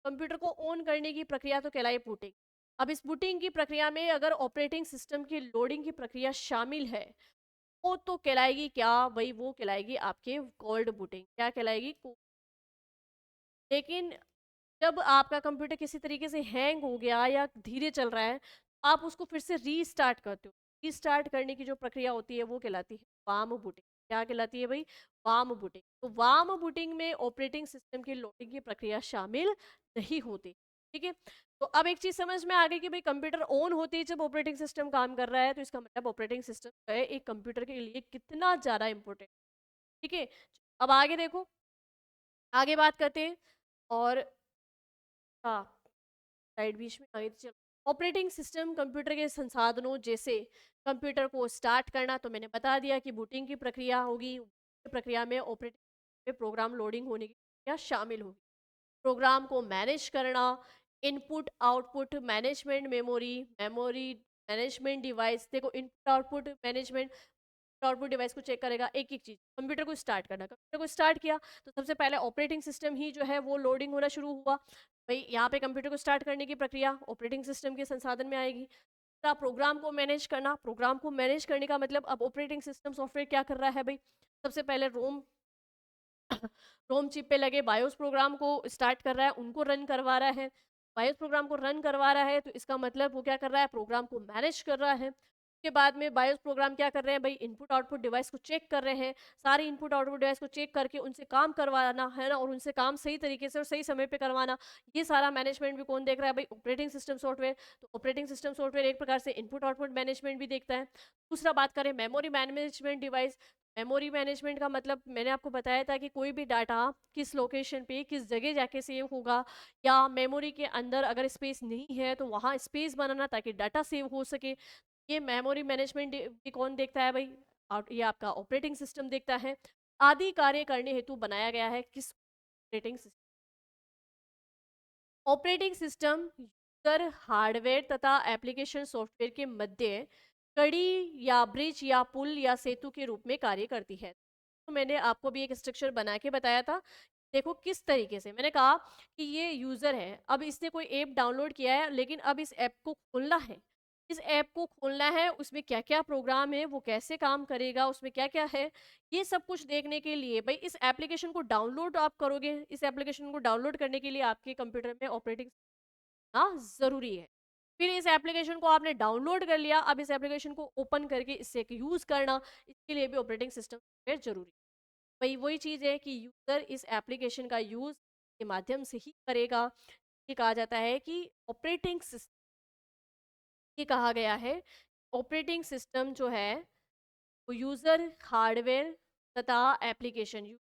कंप्यूटर को ऑन करने की प्रक्रिया तो कहलाई बूटिंग। अब इस बूटिंग की प्रक्रिया में अगर ऑपरेटिंग सिस्टम की लोडिंग की प्रक्रिया शामिल है, वो तो कहलाएगी क्या भाई, वो कहलाएगी आपके कोल्ड बूटिंग। क्या कहलाएगी, लेकिन जब आपका कंप्यूटर किसी तरीके से हैंग हो गया या धीरे चल रहा है, आप उसको फिर से रीस्टार्ट करते हो। रीस्टार्ट करने की जो प्रक्रिया होती है वो कहलाती है वार्म बूटिंग। क्या कहलाती है भाई, वार्म बूटिंग। तो वार्म बूटिंग में ऑपरेटिंग सिस्टम की लोडिंग की प्रक्रिया शामिल नहीं होती। ठीक है। तो अब एक चीज समझ में आ गई कि भाई कंप्यूटर ऑन होती है जब ऑपरेटिंग सिस्टम काम कर रहा है, तो इसका मतलब ऑपरेटिंग सिस्टम जो है एक कंप्यूटर के लिए कितना ज्यादा इंपॉर्टेंट। ठीक है। अब आगे देखो, आगे बात करते हैं। और हाँ, साइड बीच में आई थी, चलो। ऑपरेटिंग सिस्टम कंप्यूटर के संसाधनों जैसे कंप्यूटर को स्टार्ट करना, तो मैंने बता दिया कि बूटिंग की प्रक्रिया होगी, प्रक्रिया में ऑपरेटिंग में प्रोग्राम लोडिंग होने की प्रक्रिया शामिल होगी। प्रोग्राम को मैनेज करना, input output management, memory memory management device. देखो input output management, output device को चेक करेगा। एक एक चीज, कंप्यूटर को स्टार्ट करना, कंप्यूटर को स्टार्ट किया तो सबसे पहले ऑपरेटिंग सिस्टम ही जो है वो लोडिंग होना शुरू हुआ। भाई यहाँ पे कंप्यूटर को स्टार्ट करने की प्रक्रिया ऑपरेटिंग सिस्टम के संसाधन में आएगी। दूसरा, प्रोग्राम को मैनेज करना, प्रोग्राम को मैनेज करने का मतलब अब ऑपरेटिंग सिस्टम सॉफ्टवेयर क्या कर रहा है भाई, सबसे पहले रोम रोम चिप पे लगे बायोस प्रोग्राम को स्टार्ट कर रहा है, उनको रन करवा रहा है। बायोस प्रोग्राम को रन करवा रहा है तो इसका मतलब वो क्या कर रहा है, प्रोग्राम को मैनेज कर रहा है। उसके बाद में बायोस प्रोग्राम क्या कर रहे हैं भाई, इनपुट आउटपुट डिवाइस को चेक कर रहे हैं। सारी इनपुट आउटपुट डिवाइस को चेक करके उनसे काम करवाना है ना, और उनसे काम सही तरीके से और सही समय पे करवाना। ये सारा मैनेजमेंट भी कौन देख रहा है भाई, ऑपरेटिंग सिस्टम सॉफ्टवेयर। तो ऑपरेटिंग सिस्टम सॉफ्टवेयर एक प्रकार से इनपुट आउटपुट मैनेजमेंट भी देखता है। दूसरा बात करें memory management device. Memory management का मतलब मैंने आपको बताया था कि कोई भी डाटा किस लोकेशन पे किस जगह जाके सेव होगा, या मेमोरी के अंदर अगर स्पेस नहीं है तो वहाँ स्पेस बनाना ताकि डाटा सेव हो सके। ये मेमोरी मैनेजमेंट भी कौन देखता है भाई, ये आपका ऑपरेटिंग सिस्टम देखता है। आदि कार्य करने हेतु बनाया गया है किस, operating system. Operating system user hardware तथा एप्लीकेशन सॉफ्टवेयर के मध्य कड़ी या ब्रिज या पुल या सेतु के रूप में कार्य करती है। तो मैंने आपको भी एक स्ट्रक्चर बना के बताया था। देखो किस तरीके से मैंने कहा कि ये यूज़र है, अब इसने कोई ऐप डाउनलोड किया है, लेकिन अब इस ऐप को खोलना है। इस ऐप को खोलना है, उसमें क्या-क्या प्रोग्राम है, वो कैसे काम करेगा, उसमें क्या-क्या है, ये सब कुछ देखने के लिए भई इस एप्लीकेशन को डाउनलोड आप करोगे, इस एप्लीकेशन को डाउनलोड करने के लिए आपके कंप्यूटर में ऑपरेटिंग ज़रूरी है। फिर इस एप्लीकेशन को आपने डाउनलोड कर लिया, अब इस एप्लीकेशन को ओपन करके इससे एक यूज़ करना, इसके लिए भी ऑपरेटिंग सिस्टम सॉफ्टवेयर ज़रूरी है। वही वही चीज़ है कि यूज़र इस एप्लीकेशन का यूज़ के माध्यम से ही करेगा। ये कहा जाता है कि ऑपरेटिंग सिस्टम, ये कहा गया है, ऑपरेटिंग सिस्टम जो है वो यूज़र हार्डवेयर तथा एप्लीकेशन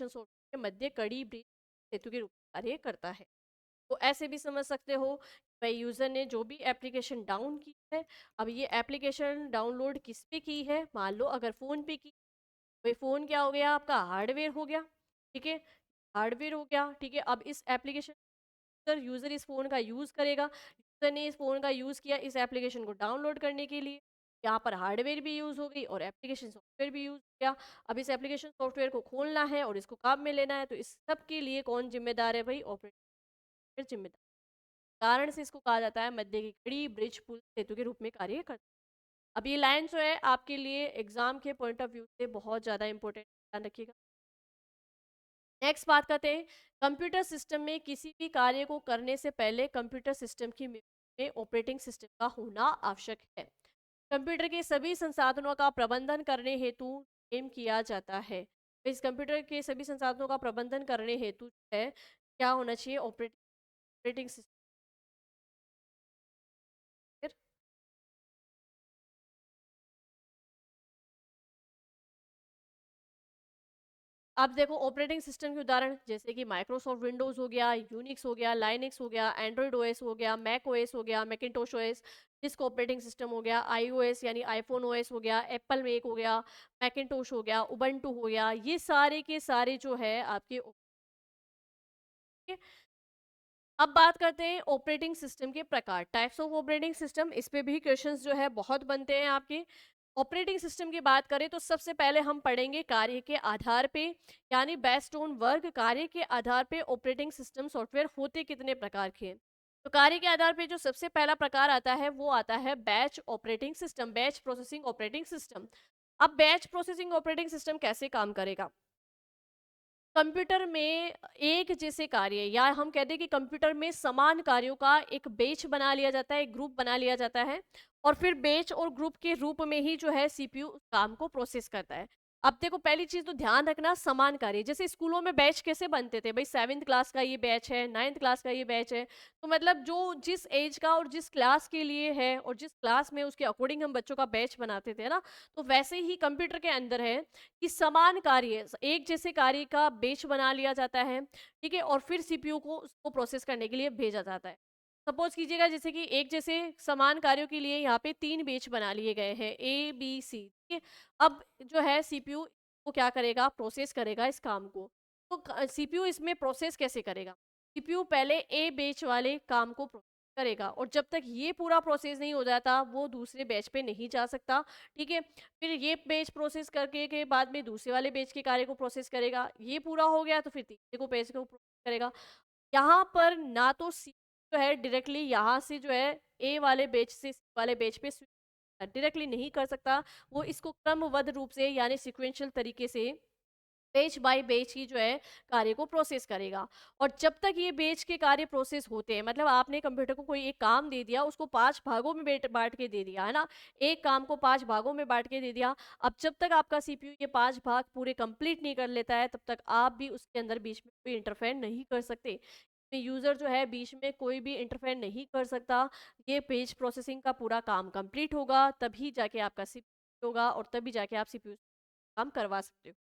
सॉफ्टवेयर के मध्य कड़ी ब्रिज सेतु के रूप में कार्य करता है। तो ऐसे भी समझ सकते हो कि भाई यूज़र ने जो भी एप्लीकेशन डाउन की है, अब ये एप्लीकेशन डाउनलोड किस पे की है, मान लो अगर फ़ोन पे की, भाई फ़ोन क्या हो गया आपका, हार्डवेयर हो गया, ठीक है, हार्डवेयर हो गया, ठीक है। अब इस एप्लीकेशन यूज़र इस फ़ोन का यूज़ करेगा, यूज़र ने इस फ़ोन का यूज़ किया इस एप्लीकेशन को डाउनलोड करने के लिए, यहाँ पर हार्डवेयर भी यूज़ हो गई और एप्लीकेशन सॉफ्टवेयर भी यूज़ हो गया। अब इस एप्लीकेशन सॉफ्टवेयर को खोलना है और इसको काम में लेना है, तो इस सब के लिए कौन जिम्मेदार है भाई, ऑपरेटर जिम्मेदार। कारण से इसको कहा जाता है मध्य की कड़ी ब्रिज पुल सेतु के रूप में कार्य करता है। अब ये लाइन जो है आपके लिए एग्जाम के पॉइंट ऑफ व्यू से बहुत ज़्यादा इंपॉर्टेंट, ध्यान रखिएगा। नेक्स्ट बात करते हैं, कंप्यूटर सिस्टम में किसी भी कार्य को करने से पहले कंप्यूटर सिस्टम की में ऑपरेटिंग सिस्टम का होना आवश्यक है। कंप्यूटर के सभी संसाधनों का प्रबंधन करने हेतु एम किया जाता है। इस कंप्यूटर के सभी संसाधनों का प्रबंधन करने हेतु जो है क्या होना चाहिए, ऑपरेटिंग सिस्टम। अब देखो ऑपरेटिंग सिस्टम के उदाहरण जैसे कि माइक्रोसॉफ्ट विंडोज़ हो गया, यूनिक्स हो गया, लाइनक्स हो गया, एंड्रॉइड ओएस हो गया, मैक ओएस हो गया, Macintosh OS, disk operating system हो गया, आईओएस यानी आईफोन ओएस हो गया, एप्पल मेक हो गया, मैकिन्टोश हो गया, उबंटू हो गया, ये सारे के सारे जो है आपके अब बात करते हैं ऑपरेटिंग सिस्टम के प्रकार, टाइप्स ऑफ ऑपरेटिंग सिस्टम। इस पे भी क्वेश्चंस जो है बहुत बनते हैं आपके। ऑपरेटिंग सिस्टम की बात करें तो सबसे पहले हम पढ़ेंगे कार्य के आधार पे, यानी बेस्ड ऑन वर्क, कार्य के आधार पे ऑपरेटिंग सिस्टम सॉफ्टवेयर होते कितने प्रकार के हैं। तो कार्य के आधार पे जो सबसे पहला प्रकार आता है वो आता है batch operating system, batch processing operating system. अब बैच प्रोसेसिंग ऑपरेटिंग सिस्टम कैसे काम करेगा, कंप्यूटर में एक जैसे कार्य या हम कहते हैं कि कंप्यूटर में समान कार्यों का एक बैच बना लिया जाता है, एक ग्रुप बना लिया जाता है, और फिर बैच और ग्रुप के रूप में ही जो है सीपीयू उस काम को प्रोसेस करता है। अब देखो पहली चीज तो ध्यान रखना, समान कार्य, जैसे स्कूलों में बैच कैसे बनते थे, भाई 7th क्लास का ये बैच है, 9th क्लास का ये बैच है, तो मतलब जो जिस एज का और जिस क्लास के लिए है और जिस क्लास में उसके अकॉर्डिंग हम बच्चों का बैच बनाते थे ना, तो वैसे ही कंप्यूटर के अंदर है कि समान कार्य, एक जैसे कार्य का बैच बना लिया जाता है, ठीक है, और फिर सीपीयू को उसको प्रोसेस करने के लिए भेजा जाता है। सपोज कीजिएगा जैसे कि एक जैसे समान कार्यों के लिए यहाँ पे 3 बैच बना लिए गए हैं, ए बी सी, ठीक है। अब जो है सीपीयू वो क्या करेगा, प्रोसेस करेगा इस काम को। तो सीपीयू इसमें प्रोसेस कैसे करेगा, सीपीयू पहले ए बैच वाले काम को प्रोसेस करेगा, और जब तक ये पूरा प्रोसेस नहीं हो जाता वो दूसरे बैच पे नहीं जा सकता, ठीक है। फिर ये पेज प्रोसेस करके के बाद में दूसरे वाले पेज के कार्य को प्रोसेस करेगा, ये पूरा हो गया तो फिर तीसरे को पेज को प्रोसेस करेगा। यहाँ पर ना तो सी जो है डायरेक्टली यहाँ से जो है ए वाले बेच से सी वाले बेच पे डायरेक्टली नहीं कर सकता, वो इसको क्रमबद्ध रूप से यानी सिक्वेंशियल तरीके से बेच बाय बेच ही जो है कार्य को प्रोसेस करेगा। और जब तक ये बेच के कार्य प्रोसेस होते हैं, मतलब आपने कंप्यूटर को कोई एक काम दे दिया, उसको 5 भागों में बांट के दे दिया है ना, एक काम को 5 भागों में बांट के दे दिया। अब जब तक आपका सीपीयू ये 5 भाग पूरे कंप्लीट नहीं कर लेता है, तब तक आप भी उसके अंदर बीच में कोई इंटरफेयर नहीं कर सकते। यूजर जो है बीच में कोई भी इंटरफेयर नहीं कर सकता। ये पेज प्रोसेसिंग का पूरा काम कंप्लीट होगा, तभी जाके आपका सीपीयू होगा और तभी जाके आप सीपीयू काम करवा सकते हो।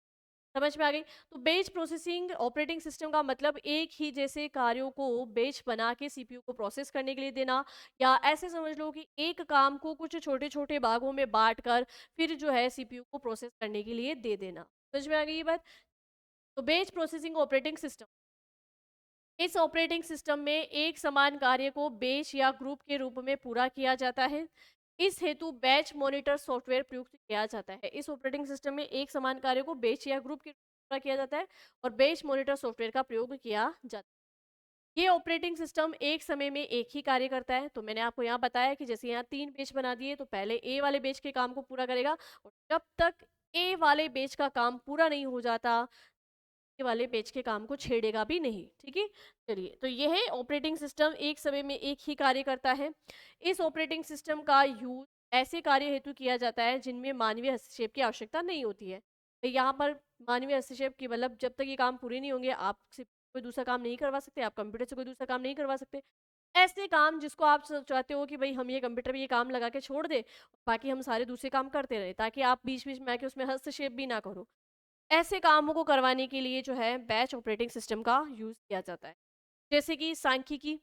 समझ में आ गई। तो बेच प्रोसेसिंग ऑपरेटिंग सिस्टम का मतलब एक ही जैसे कार्यों को बेच बना के सीपीयू को प्रोसेस करने के लिए देना, या ऐसे समझ लो कि एक काम को कुछ छोटे छोटे भागों में बांट कर फिर जो है सीपीयू को प्रोसेस करने के लिए दे देना। समझ में आ गई ये बात। तो बेच प्रोसेसिंग ऑपरेटिंग सिस्टम, इस ऑपरेटिंग सिस्टम में एक समान कार्य को बेच या ग्रुप के रूप में पूरा किया जाता है। इस हेतु बैच मॉनिटर सॉफ्टवेयर प्रयुक्त किया जाता है। इस ऑपरेटिंग सिस्टम में एक समान कार्य को बैच या ग्रुप के द्वारा किया जाता है और बैच मॉनिटर सॉफ्टवेयर का प्रयोग किया जाता है। ये ऑपरेटिंग सिस्टम एक समय में एक ही कार्य करता है। तो मैंने आपको यहाँ बताया कि जैसे यहाँ 3 बैच बना दिए, तो पहले ए वाले बैच के काम को पूरा करेगा और जब तक ए वाले बैच का काम पूरा नहीं हो जाता, ए वाले बैच के काम को छेड़ेगा भी नहीं। ठीक है, चलिए, तो यह है ऑपरेटिंग सिस्टम एक समय में एक ही कार्य करता है। इस ऑपरेटिंग सिस्टम का यूज ऐसे कार्य हेतु किया जाता है जिनमें मानवीय हस्तक्षेप की आवश्यकता नहीं होती है। तो यहाँ पर मानवीय हस्तक्षेप की मतलब जब तक ये काम पूरे नहीं होंगे, आप से कोई दूसरा काम नहीं करवा सकते, आप कंप्यूटर से कोई दूसरा काम नहीं करवा सकते। ऐसे काम जिसको आप चाहते हो कि भाई हम ये कंप्यूटर पे ये काम लगा के छोड़ दे, बाकी हम सारे दूसरे काम करते रहे, ताकि आप बीच बीच में आके उसमें हस्तक्षेप भी ना करो। ऐसे कामों को करवाने के लिए जो है बैच ऑपरेटिंग सिस्टम का यूज किया जाता है। जैसे कि सांख्यिकी,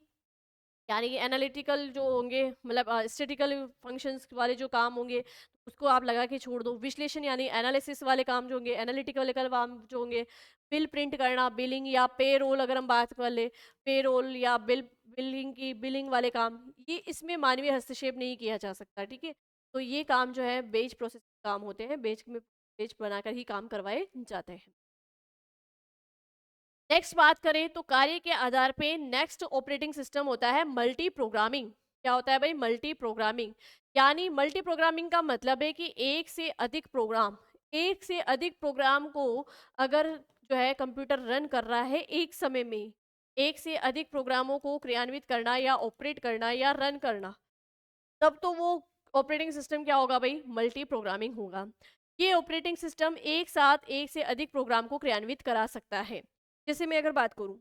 यानी कि एनालिटिकल जो होंगे, मतलब स्टैटिकल फंक्शंस वाले जो काम होंगे, उसको आप लगा के छोड़ दो। विश्लेषण यानी एनालिसिस वाले काम जो होंगे, एनालिटिकल काम जो होंगे, बिल प्रिंट करना, बिलिंग या पे रोल, अगर हम बात कर ले, पे रोल या बिलिंग वाले काम, ये इसमें मानवीय हस्तक्षेप नहीं किया जा सकता। ठीक है, तो ये काम जो है बेच प्रोसेस काम होते हैं, बेच बनाकर ही काम करवाए जाते हैं। नेक्स्ट बात करें तो कार्य के आधार पे नेक्स्ट ऑपरेटिंग सिस्टम होता है मल्टी प्रोग्रामिंग। क्या होता है भाई? Multi programming. यानी मल्टी प्रोग्रामिंग का मतलब है कि एक से अधिक प्रोग्राम को अगर जो है कंप्यूटर रन कर रहा है एक समय में, एक से अधिक प्रोग्रामों को क्रियान्वित करना या ऑपरेट करना या रन करना, तब तो वो ऑपरेटिंग सिस्टम क्या होगा भाई? मल्टी प्रोग्रामिंग होगा। ये ऑपरेटिंग सिस्टम एक साथ एक से अधिक प्रोग्राम को क्रियान्वित करा सकता है। जैसे मैं अगर बात करूं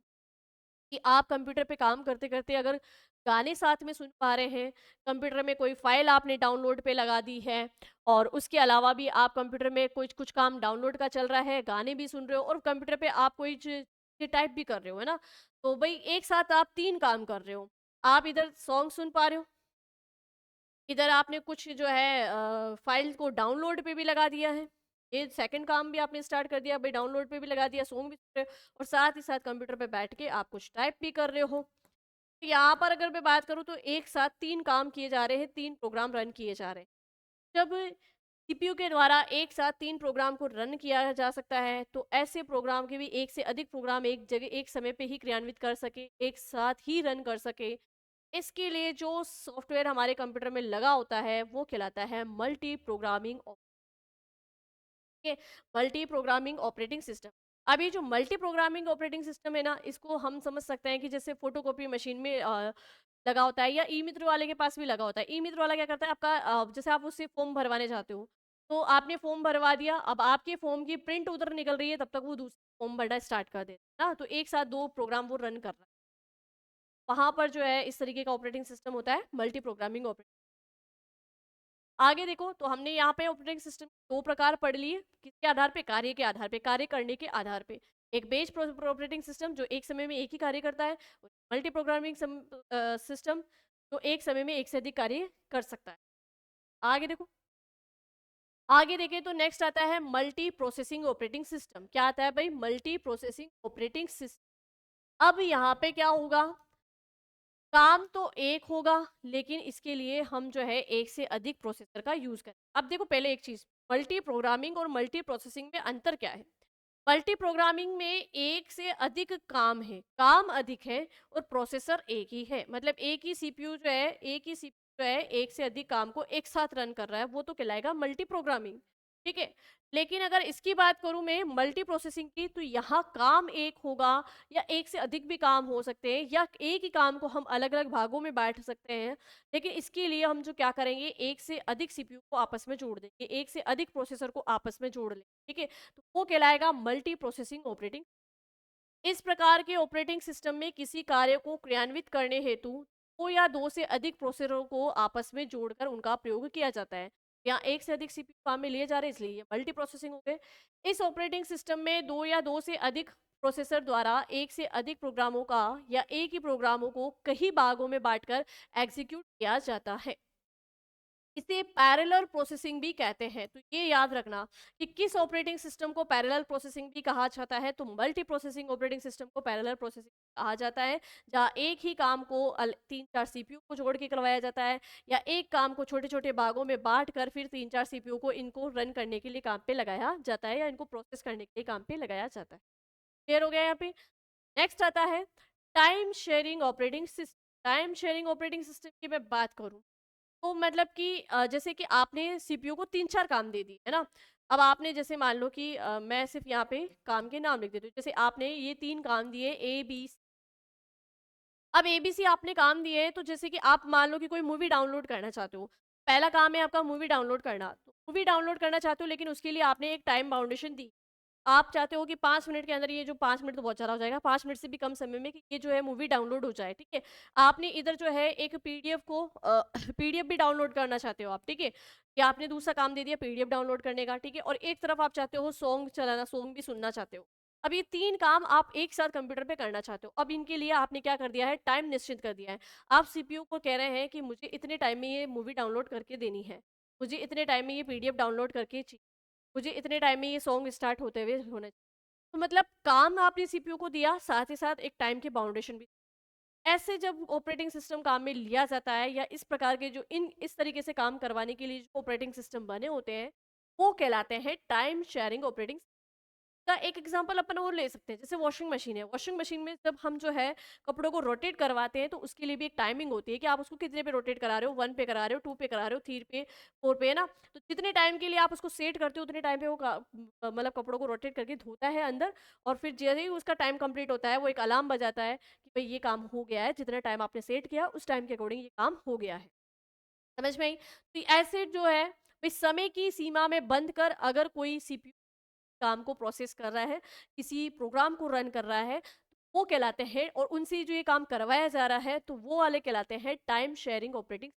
कि आप कंप्यूटर पे काम करते करते अगर गाने साथ में सुन पा रहे हैं, कंप्यूटर में कोई फाइल आपने डाउनलोड पे लगा दी है, और उसके अलावा भी आप कंप्यूटर में कुछ कुछ काम डाउनलोड का चल रहा है, गाने भी सुन रहे हो और कंप्यूटर पे आप कोई चीज टाइप भी कर रहे हो, है ना? तो भाई एक साथ आप 3 काम कर रहे हो। आप इधर सॉन्ग सुन पा रहे हो, इधर आपने कुछ जो है फाइल को डाउनलोड पे भी लगा दिया है, ये सेकंड काम भी आपने स्टार्ट कर दिया भाई, डाउनलोड पे भी लगा दिया, सॉन्ग भी सुन रहे हो और साथ ही साथ कंप्यूटर पे बैठ के आप कुछ टाइप भी कर रहे हो। तो यहाँ पर अगर मैं बात करूँ तो एक साथ 3 काम किए जा रहे हैं, 3 प्रोग्राम रन किए जा रहे हैं। जब सीपीयू के द्वारा एक साथ 3 प्रोग्राम को रन किया जा सकता है, तो ऐसे प्रोग्राम के भी एक से अधिक प्रोग्राम एक जगह एक समय पे ही क्रियान्वित कर सके, एक साथ ही रन कर सके, इसके लिए जो सॉफ्टवेयर हमारे कंप्यूटर में लगा होता है वो कहलाता है मल्टी प्रोग्रामिंग ऑपरेटिंग सिस्टम। अब ये जो मल्टी प्रोग्रामिंग ऑपरेटिंग सिस्टम है ना, इसको हम समझ सकते हैं कि जैसे फोटोकॉपी मशीन में लगा होता है, या ई मित्र वाले के पास भी लगा होता है। ई मित्र वाला क्या करता है, आपका जैसे आप उससे फॉर्म भरवाने जाते हो, तो आपने फॉर्म भरवा दिया, अब आपके फॉर्म की प्रिंट उधर निकल रही है, तब तक वो दूसरा फॉर्म भरना स्टार्ट कर देता है ना, तो एक साथ 2 प्रोग्राम वो रन कर रहा है। वहां पर जो है इस तरीके का ऑपरेटिंग सिस्टम होता है मल्टी प्रोग्रामिंग ऑपरेटिंग। आगे देखो तो हमने यहाँ पे ऑपरेटिंग सिस्टम 2 प्रकार पढ़ लिए, किसके आधार पे? कार्य के आधार पे, कार्य करने के आधार पे। एक बेस ऑपरेटिंग सिस्टम जो एक समय में एक ही कार्य करता है, मल्टी प्रोग्रामिंग सिस्टम जो एक समय में एक से अधिक कार्य कर सकता है। आगे देखो, आगे देखें तो नेक्स्ट आता है मल्टी प्रोसेसिंग ऑपरेटिंग सिस्टम। क्या आता है भाई? Multi processing operating system. अब यहाँ पे क्या होगा, काम तो एक होगा, लेकिन इसके लिए हम जो है एक से अधिक प्रोसेसर का यूज करें। अब देखो पहले एक चीज, मल्टी प्रोग्रामिंग और मल्टी प्रोसेसिंग में अंतर क्या है? मल्टी प्रोग्रामिंग में एक से अधिक काम है, काम अधिक है और प्रोसेसर एक ही है, मतलब एक ही सीपीयू जो है एक से अधिक काम को एक साथ रन कर रहा है, वो तो कहलाएगा मल्टी प्रोग्रामिंग। ठीक है, लेकिन अगर इसकी बात करूं मैं मल्टी प्रोसेसिंग की, तो यहाँ काम एक होगा या एक से अधिक भी काम हो सकते हैं, या एक ही काम को हम अलग अलग भागों में बांट सकते हैं। लेकिन इसके लिए हम जो क्या करेंगे, एक से अधिक सीपीयू को आपस में जोड़ देंगे, एक से अधिक प्रोसेसर को आपस में जोड़ लेंगे। ठीक है, तो वो कहलाएगा मल्टी प्रोसेसिंग ऑपरेटिंग। इस प्रकार के ऑपरेटिंग सिस्टम में किसी कार्य को क्रियान्वित करने हेतु 2 या 2 से अधिक प्रोसेसरों को आपस में जोड़कर उनका प्रयोग किया जाता है। यहाँ एक से अधिक सीपीयू काम में लिए जा रहे हैं, इसलिए ये मल्टी प्रोसेसिंग हो गए। इस ऑपरेटिंग सिस्टम में 2 या 2 से अधिक प्रोसेसर द्वारा एक से अधिक प्रोग्रामों का या एक ही प्रोग्रामों को कई भागों में बांटकर एग्जीक्यूट किया जाता है। इसे पैरेलल प्रोसेसिंग भी कहते हैं। तो ये याद रखना कि किस ऑपरेटिंग सिस्टम को पैरेलल प्रोसेसिंग भी कहा जाता है, तो मल्टी प्रोसेसिंग ऑपरेटिंग सिस्टम को पैरेलल प्रोसेसिंग कहा जाता है, जहाँ एक ही काम को 3-4 सीपीयू को जोड़ के करवाया जाता है, या एक काम को छोटे-छोटे भागों में बाँट कर फिर 3-4 सीपीयू को इनको रन करने के लिए काम पे लगाया जाता है, या इनको प्रोसेस करने के लिए काम पे लगाया जाता है। क्लियर हो गया यहाँ पे? नेक्स्ट आता है time sharing operating system. Time sharing operating system की मैं बात करूँ तो मतलब कि जैसे कि आपने सीपीयू को 3-4 काम दे दिए, है ना? अब आपने जैसे मान लो कि मैं सिर्फ़ यहाँ पे काम के नाम लिख देती हूँ। जैसे आपने ये 3 काम दिए ए, बी, सी। अब एबीसी आपने काम दिए हैं, तो जैसे कि आप मान लो कि कोई मूवी डाउनलोड करना चाहते हो। पहला काम है आपका मूवी डाउनलोड करना। तो मूवी डाउनलोड करना चाहते हो लेकिन उसके लिए आपने एक टाइम बाउंडेशन दी। आप चाहते हो कि 5 मिनट के अंदर ये जो 5 मिनट तो बहुत ज़्यादा हो जाएगा, 5 मिनट से भी कम समय में कि ये जो है मूवी डाउनलोड हो जाए, ठीक है? आपने इधर जो है एक पीडीएफ को पीडीएफ भी डाउनलोड करना चाहते हो आप, ठीक है? या आपने दूसरा काम दे दिया पीडीएफ डाउनलोड करने का, ठीक है? और एक तरफ आप चाहते हो सॉन्ग चलाना, सॉन्ग भी सुनना चाहते हो। अब ये 3 काम आप एक साथ कंप्यूटर पे करना चाहते हो। अब इनके लिए आपने क्या कर दिया है, टाइम निश्चित कर दिया है। आप सीपीयू को कह रहे हैं कि मुझे इतने टाइम में ये मूवी डाउनलोड करके देनी है। मुझे इतने टाइम में ये पीडीएफ डाउनलोड करके मुझे इतने टाइम में ये सॉन्ग स्टार्ट होते हुए होना चाहिए। तो मतलब काम आपने सीपीयू को दिया, साथ ही साथ एक टाइम की बाउंडेशन भी। ऐसे जब ऑपरेटिंग सिस्टम काम में लिया जाता है, या इस प्रकार के जो इस तरीके से काम करवाने के लिए जो ऑपरेटिंग सिस्टम बने होते हैं, वो कहलाते हैं टाइम शेयरिंग ऑपरेटिंग का। एक एग्जांपल अपन और ले सकते हैं, जैसे वॉशिंग मशीन है। वॉशिंग मशीन में जब हम जो है कपड़ों को रोटेट करवाते हैं, तो उसके लिए भी एक टाइमिंग होती है कि आप उसको कितने पे रोटेट करा रहे हो, 1 पे करा रहे हो, 2 पे करा रहे हो, 3 पे, 4 पे, है ना? तो जितने टाइम के लिए आप उसको सेट करते हो, उतने टाइम पे वो मतलब कपड़ों को रोटेट करके धोता है अंदर। और फिर जैसे ही उसका टाइम कंप्लीट होता है, वो एक अलार्म बजाता है कि भाई ये काम हो गया है, जितना टाइम आपने सेट किया उस टाइम के अकॉर्डिंग ये काम हो गया है। समझ में आई? तो ऐसे जो है भाई समय की सीमा में बंद कर अगर कोई सीपीयू काम को प्रोसेस कर रहा है, किसी प्रोग्राम को रन कर रहा है, वो कहलाते हैं, और उनसे जो ये काम करवाया जा रहा है, तो वो वाले कहलाते हैं टाइम शेयरिंग ऑपरेटिंग।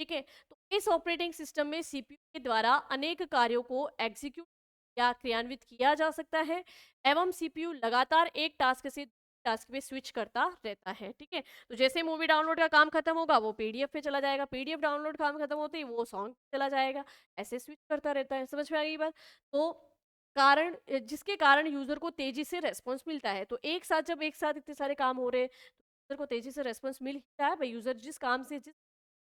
ठीक है? तो इस ऑपरेटिंग सिस्टम में सीपीयू के द्वारा अनेक कार्यों को एग्जीक्यूट या क्रियान्वित किया जा सकता है, एवं सीपीयू लगातार एक टास्क से टास्क पे स्विच करता रहता है। ठीक है? तो जैसे मूवी डाउनलोड का काम खत्म होगा, वो पीडीएफ पे चला जाएगा, पीडीएफ डाउनलोड काम खत्म होते ही वो सॉन्ग चला जाएगा, ऐसे स्विच करता रहता है। समझ में आ गई बात? तो जिसके कारण यूजर को तेजी से रेस्पॉन्स मिलता है। तो एक साथ जब एक साथ इतने सारे काम हो रहे हैं, तो यूजर को तेजी से रेस्पॉन्स मिल ही रहा है भाई। यूजर जिस काम से जिस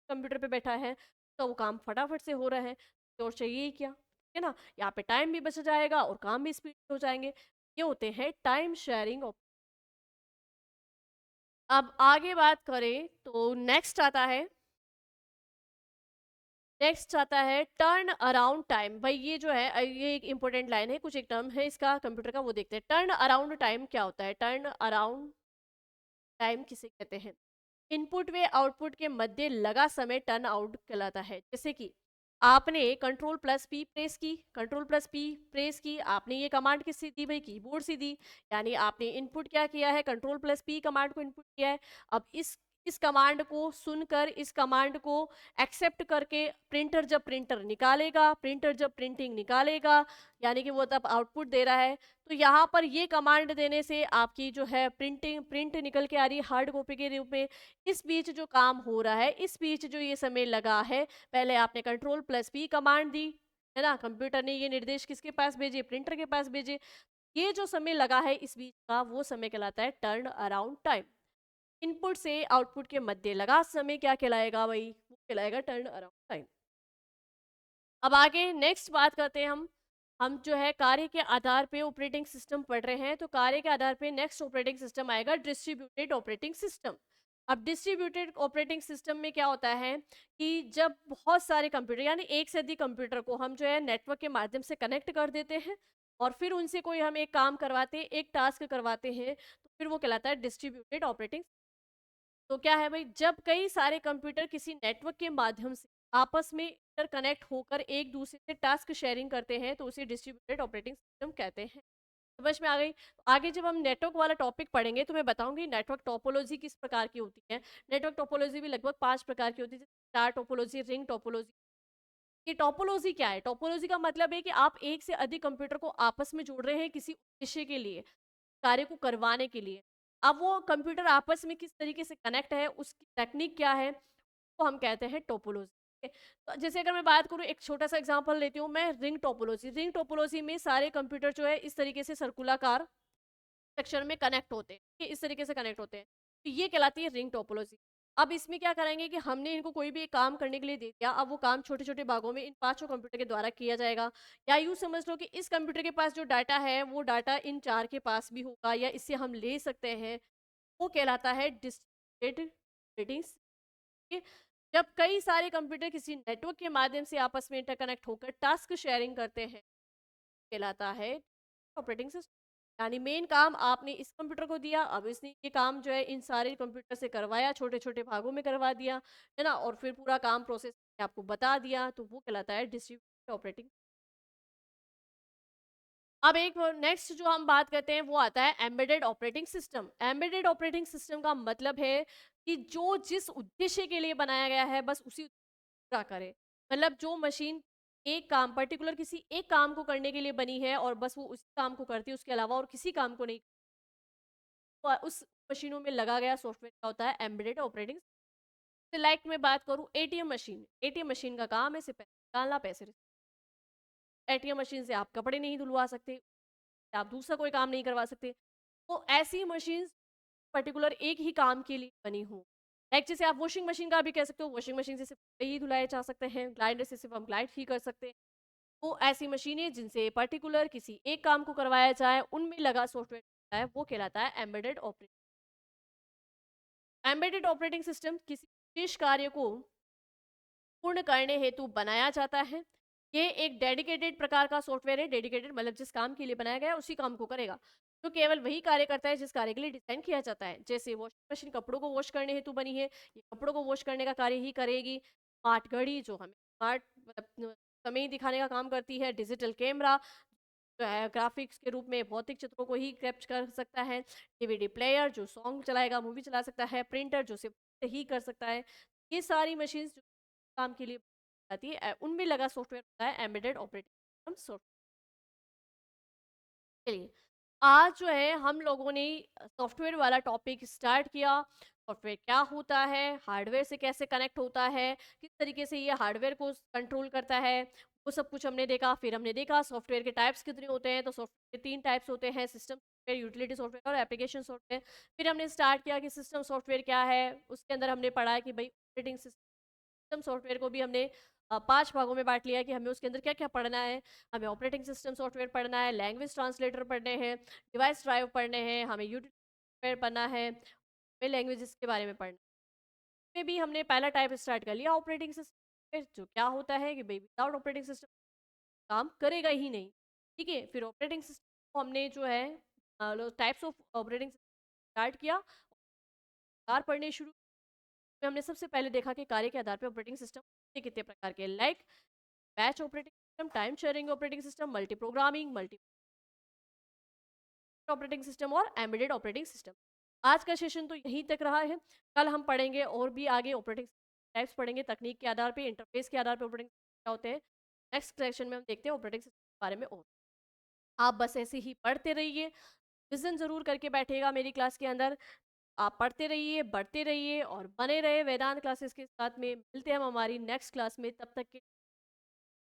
कंप्यूटर पे बैठा है, तो वो काम फटाफट से हो रहा है, तो और चाहिए ही क्या, है ना? यहाँ पे टाइम भी बच जाएगा और काम भी स्पीड हो जाएंगे। ये होते हैं टाइम शेयरिंग। अब आगे बात करें तो नेक्स्ट आता है टर्न अराउंड टाइम। भाई ये जो है ये एक इंपॉर्टेंट लाइन है, कुछ एक टर्म है इसका कंप्यूटर का, वो देखते हैं। टर्न अराउंड टाइम क्या होता है? टर्न अराउंड टाइम किसे कहते हैं? इनपुट व आउटपुट के मध्य लगा समय टर्न आउट कहलाता है। जैसे कि आपने कंट्रोल प्लस पी प्रेस की, आपने ये कमांड किससे दी भाई? कीबोर्ड से दी। यानी आपने इनपुट क्या किया है? कंट्रोल प्लस पी कमांड को इनपुट किया है। अब इस कमांड को सुनकर, इस कमांड को एक्सेप्ट करके प्रिंटर जब प्रिंटिंग निकालेगा, यानी कि वो तब आउटपुट दे रहा है। तो यहाँ पर ये कमांड देने से आपकी जो है प्रिंट निकल के आ रही है हार्ड कॉपी के रूप में। इस बीच जो काम हो रहा है, इस बीच जो ये समय लगा है, पहले आपने कंट्रोल प्लस पी कमांड दी, है ना? कंप्यूटर ने ये निर्देश किसके पास भेजे? प्रिंटर के पास भेजे। ये जो समय लगा है इस बीच का, वो समय कहलाता है टर्न अराउंड टाइम। इनपुट से आउटपुट के मध्य लगा समय क्या कहलाएगा भाई? वो कहलाएगा टर्न अराउंड टाइम। अब आगे नेक्स्ट बात करते हैं हम जो है कार्य के आधार पे ऑपरेटिंग सिस्टम पढ़ रहे हैं, तो कार्य के आधार पे नेक्स्ट ऑपरेटिंग सिस्टम आएगा डिस्ट्रीब्यूटेड ऑपरेटिंग सिस्टम। अब डिस्ट्रीब्यूटेड ऑपरेटिंग सिस्टम में क्या होता है कि जब बहुत सारे कंप्यूटर, यानी एक से अधिक कंप्यूटर को हम जो है नेटवर्क के माध्यम से कनेक्ट कर देते हैं, और फिर उनसे कोई हम एक काम करवाते हैं, एक टास्क करवाते हैं, तो फिर वो कहलाता है डिस्ट्रीब्यूटेड ऑपरेटिंग। तो क्या है भाई, जब कई सारे कंप्यूटर किसी नेटवर्क के माध्यम से आपस में इंटरकनेक्ट होकर एक दूसरे से टास्क शेयरिंग करते हैं, तो उसे डिस्ट्रीब्यूटेड ऑपरेटिंग सिस्टम कहते हैं। समझ में आ गई? तो आगे जब हम नेटवर्क वाला टॉपिक पढ़ेंगे, तो मैं बताऊंगी नेटवर्क टोपोलॉजी किस प्रकार की होती है। नेटवर्क टोपोलॉजी भी लगभग 5 प्रकार की होती है, जैसे स्टार टोपोलॉजी, रिंग टोपोलॉजी। ये टोपोलॉजी क्या है? टोपोलॉजी का मतलब है कि आप एक से अधिक कंप्यूटर को आपस में जोड़ रहे हैं किसी उद्देश्य के लिए, कार्य को करवाने के लिए। अब वो कंप्यूटर आपस में किस तरीके से कनेक्ट है, उसकी टेक्निक क्या है, वो हम कहते हैं टोपोलॉजी। तो जैसे अगर मैं बात करूँ, एक छोटा-सा एग्ज़ाम्पल लेती हूँ मैं, रिंग टोपोलॉजी। रिंग टोपोलॉजी में सारे कंप्यूटर जो है इस तरीके से सर्कुलाकार स्ट्रक्चर में कनेक्ट होते हैं, ये इस तरीके से कनेक्ट होते हैं। तो ये कहलाती है रिंग टोपोलॉजी। अब इसमें क्या करेंगे कि हमने इनको कोई भी एक काम करने के लिए दे दिया, अब वो काम छोटे-छोटे भागों में इन पाँचों कंप्यूटर के द्वारा किया जाएगा। या यूँ समझ लो कि इस कंप्यूटर के पास जो डाटा है, वो डाटा इन 4 के पास भी होगा या इससे हम ले सकते हैं। वो कहलाता है डिस्ट्रिब्यूटेड ऑपरेटिंग सिस्टम। जब कई सारे कंप्यूटर किसी नेटवर्क के माध्यम से आपस में इंटरकनेक्ट होकर टास्क शेयरिंग करते हैं, कहलाता है ऑपरेटिंग सिस्टम। यानी मेन काम आपने इस कंप्यूटर को दिया, अब इसने ये काम जो है इन सारे कंप्यूटर से करवाया, छोटे-छोटे भागों में करवा दिया, है ना? और फिर पूरा काम प्रोसेस आपको बता दिया, तो वो कहलाता है डिस्ट्रीब्यूटेड ऑपरेटिंग। अब एक नेक्स्ट जो हम बात करते हैं वो आता है embedded operating system. Embedded operating system का मतलब है कि जो जिस उद्देश्य के लिए बनाया गया है बस उसी पूरा करे। मतलब जो मशीन एक काम पर्टिकुलर किसी एक काम को करने के लिए बनी है और बस वो उस काम को करती है, उसके अलावा और किसी काम को नहीं, तो उस मशीनों में लगा गया सॉफ्टवेयर क्या होता है, एम्बेडेड ऑपरेटिंग। लाइक मैं बात करूँ एटीएम मशीन। एटीएम मशीन का काम है सिर्फ पैसे निकालना, पैसे। एटीएम मशीन से आप कपड़े नहीं धुलवा सकते, आप दूसरा कोई काम नहीं करवा सकते। तो ऐसी मशीन्स पर्टिकुलर एक ही काम के लिए बनी हो। लाइक जैसे आप वॉशिंग मशीन का भी कह सकते हो, वॉशिंग मशीन से सिर्फ कपड़े ही धुलाए जा सकते हैं, ग्लाइडर से सिर्फ हम ग्लाइड ही कर सकते हैं। तो ऐसी मशीनें जिनसे पर्टिकुलर किसी एक काम को करवाया जाए, उनमें लगा सॉफ्टवेयर होता है, वो कहलाता है embedded operating. Embedded operating system किसी विशेष कार्य को पूर्ण करने हेतु बनाया जाता है। ये एक डेडिकेटेड प्रकार का सॉफ्टवेयर है। डेडिकेटेड मतलब जिस काम के लिए बनाया गया है उसी काम को करेगा। तो केवल वही कार्य करता है जिस कार्य के लिए डिज़ाइन किया जाता है। जैसे वॉशिंग मशीन कपड़ों को वॉश करने हेतु बनी है, ये कपड़ों को वॉश करने का कार्य ही करेगी। स्मार्ट घड़ी जो हमें स्मार्ट मतलब समय दिखाने का काम करती है। डिजिटल कैमरा जो है ग्राफिक्स के रूप में भौतिक चित्रों को ही कैप्च कर सकता है। डीवीडी प्लेयर जो सॉन्ग चलाएगा, मूवी चला सकता है। प्रिंटर जो सिर्फ ही कर सकता है। ये सारी मशीन्स जो काम के लिए आती है, उनमें लगा सॉफ्टवेयर होता है एम्बेडेड ऑपरेटिंग सिस्टम सॉफ्टवेयर। चलिए, आज जो है हम लोगों ने सॉफ्टवेयर वाला टॉपिक स्टार्ट किया। सॉफ्टवेयर क्या होता है, हार्डवेयर से कैसे कनेक्ट होता है, किस तरीके से ये हार्डवेयर को कंट्रोल करता है, वो सब कुछ हमने देखा। फिर हमने देखा सॉफ्टवेयर के टाइप्स कितने होते हैं, तो सॉफ्टवेयर के 3 टाइप्स होते हैं, सिस्टम सॉफ्टवेयर, यूटिलिटी सॉफ्टवेयर और एप्लीकेशन सॉफ्टवेयर। फिर हमने स्टार्ट किया कि सिस्टम सॉफ्टवेयर क्या है, उसके अंदर हमने पढ़ा कि भाई ऑपरेटिंग सिस्टम सॉफ्टवेयर को भी हमने 5 भागों में बाँट लिया कि हमें उसके अंदर क्या-क्या पढ़ना है। हमें ऑपरेटिंग सिस्टम सॉफ्टवेयर पढ़ना है, लैंग्वेज ट्रांसलेटर पढ़ने हैं, डिवाइस ड्राइव पढ़ने हैं, हमें यूटिलिटी सॉफ्टवेयर पढ़ना है, हमें लैंग्वेजेस के बारे में पढ़ना है। इसमें भी हमने पहला टाइप स्टार्ट कर लिया ऑपरेटिंग सिस्टम, जो क्या होता है कि भई विदाउट ऑपरेटिंग सिस्टम काम करेगा ही नहीं। ठीक है? फिर ऑपरेटिंग सिस्टम को हमने जो है टाइप्स ऑफ ऑपरेटिंग स्टार्ट किया, प्रकार पढ़ने शुरू। में हमने सबसे पहले देखा कि कार्य के आधार पे ऑपरेटिंग सिस्टम कितने कितने प्रकार के, like batch operating system, time sharing operating system, multi programming, multi operating system और एम्बेडेड ऑपरेटिंग सिस्टम। आज का सेशन तो यहीं तक रहा है। कल हम पढ़ेंगे और भी आगे ऑपरेटिंग टाइप्स पढ़ेंगे, तकनीक के आधार पे, इंटरफेस के आधार पे ऑपरेटिंग क्या होते हैं। नेक्स्ट सेशन में हम देखते हैं ऑपरेटिंग सिस्टम के बारे में और। आप बस ऐसे ही पढ़ते रहिए, विजन ज़रूर करके बैठिएगा मेरी क्लास के अंदर। आप पढ़ते रहिए, बढ़ते रहिए और बने रहे वेदांत क्लासेस के साथ में। मिलते हैं हम हमारी नेक्स्ट क्लास में, तब तक के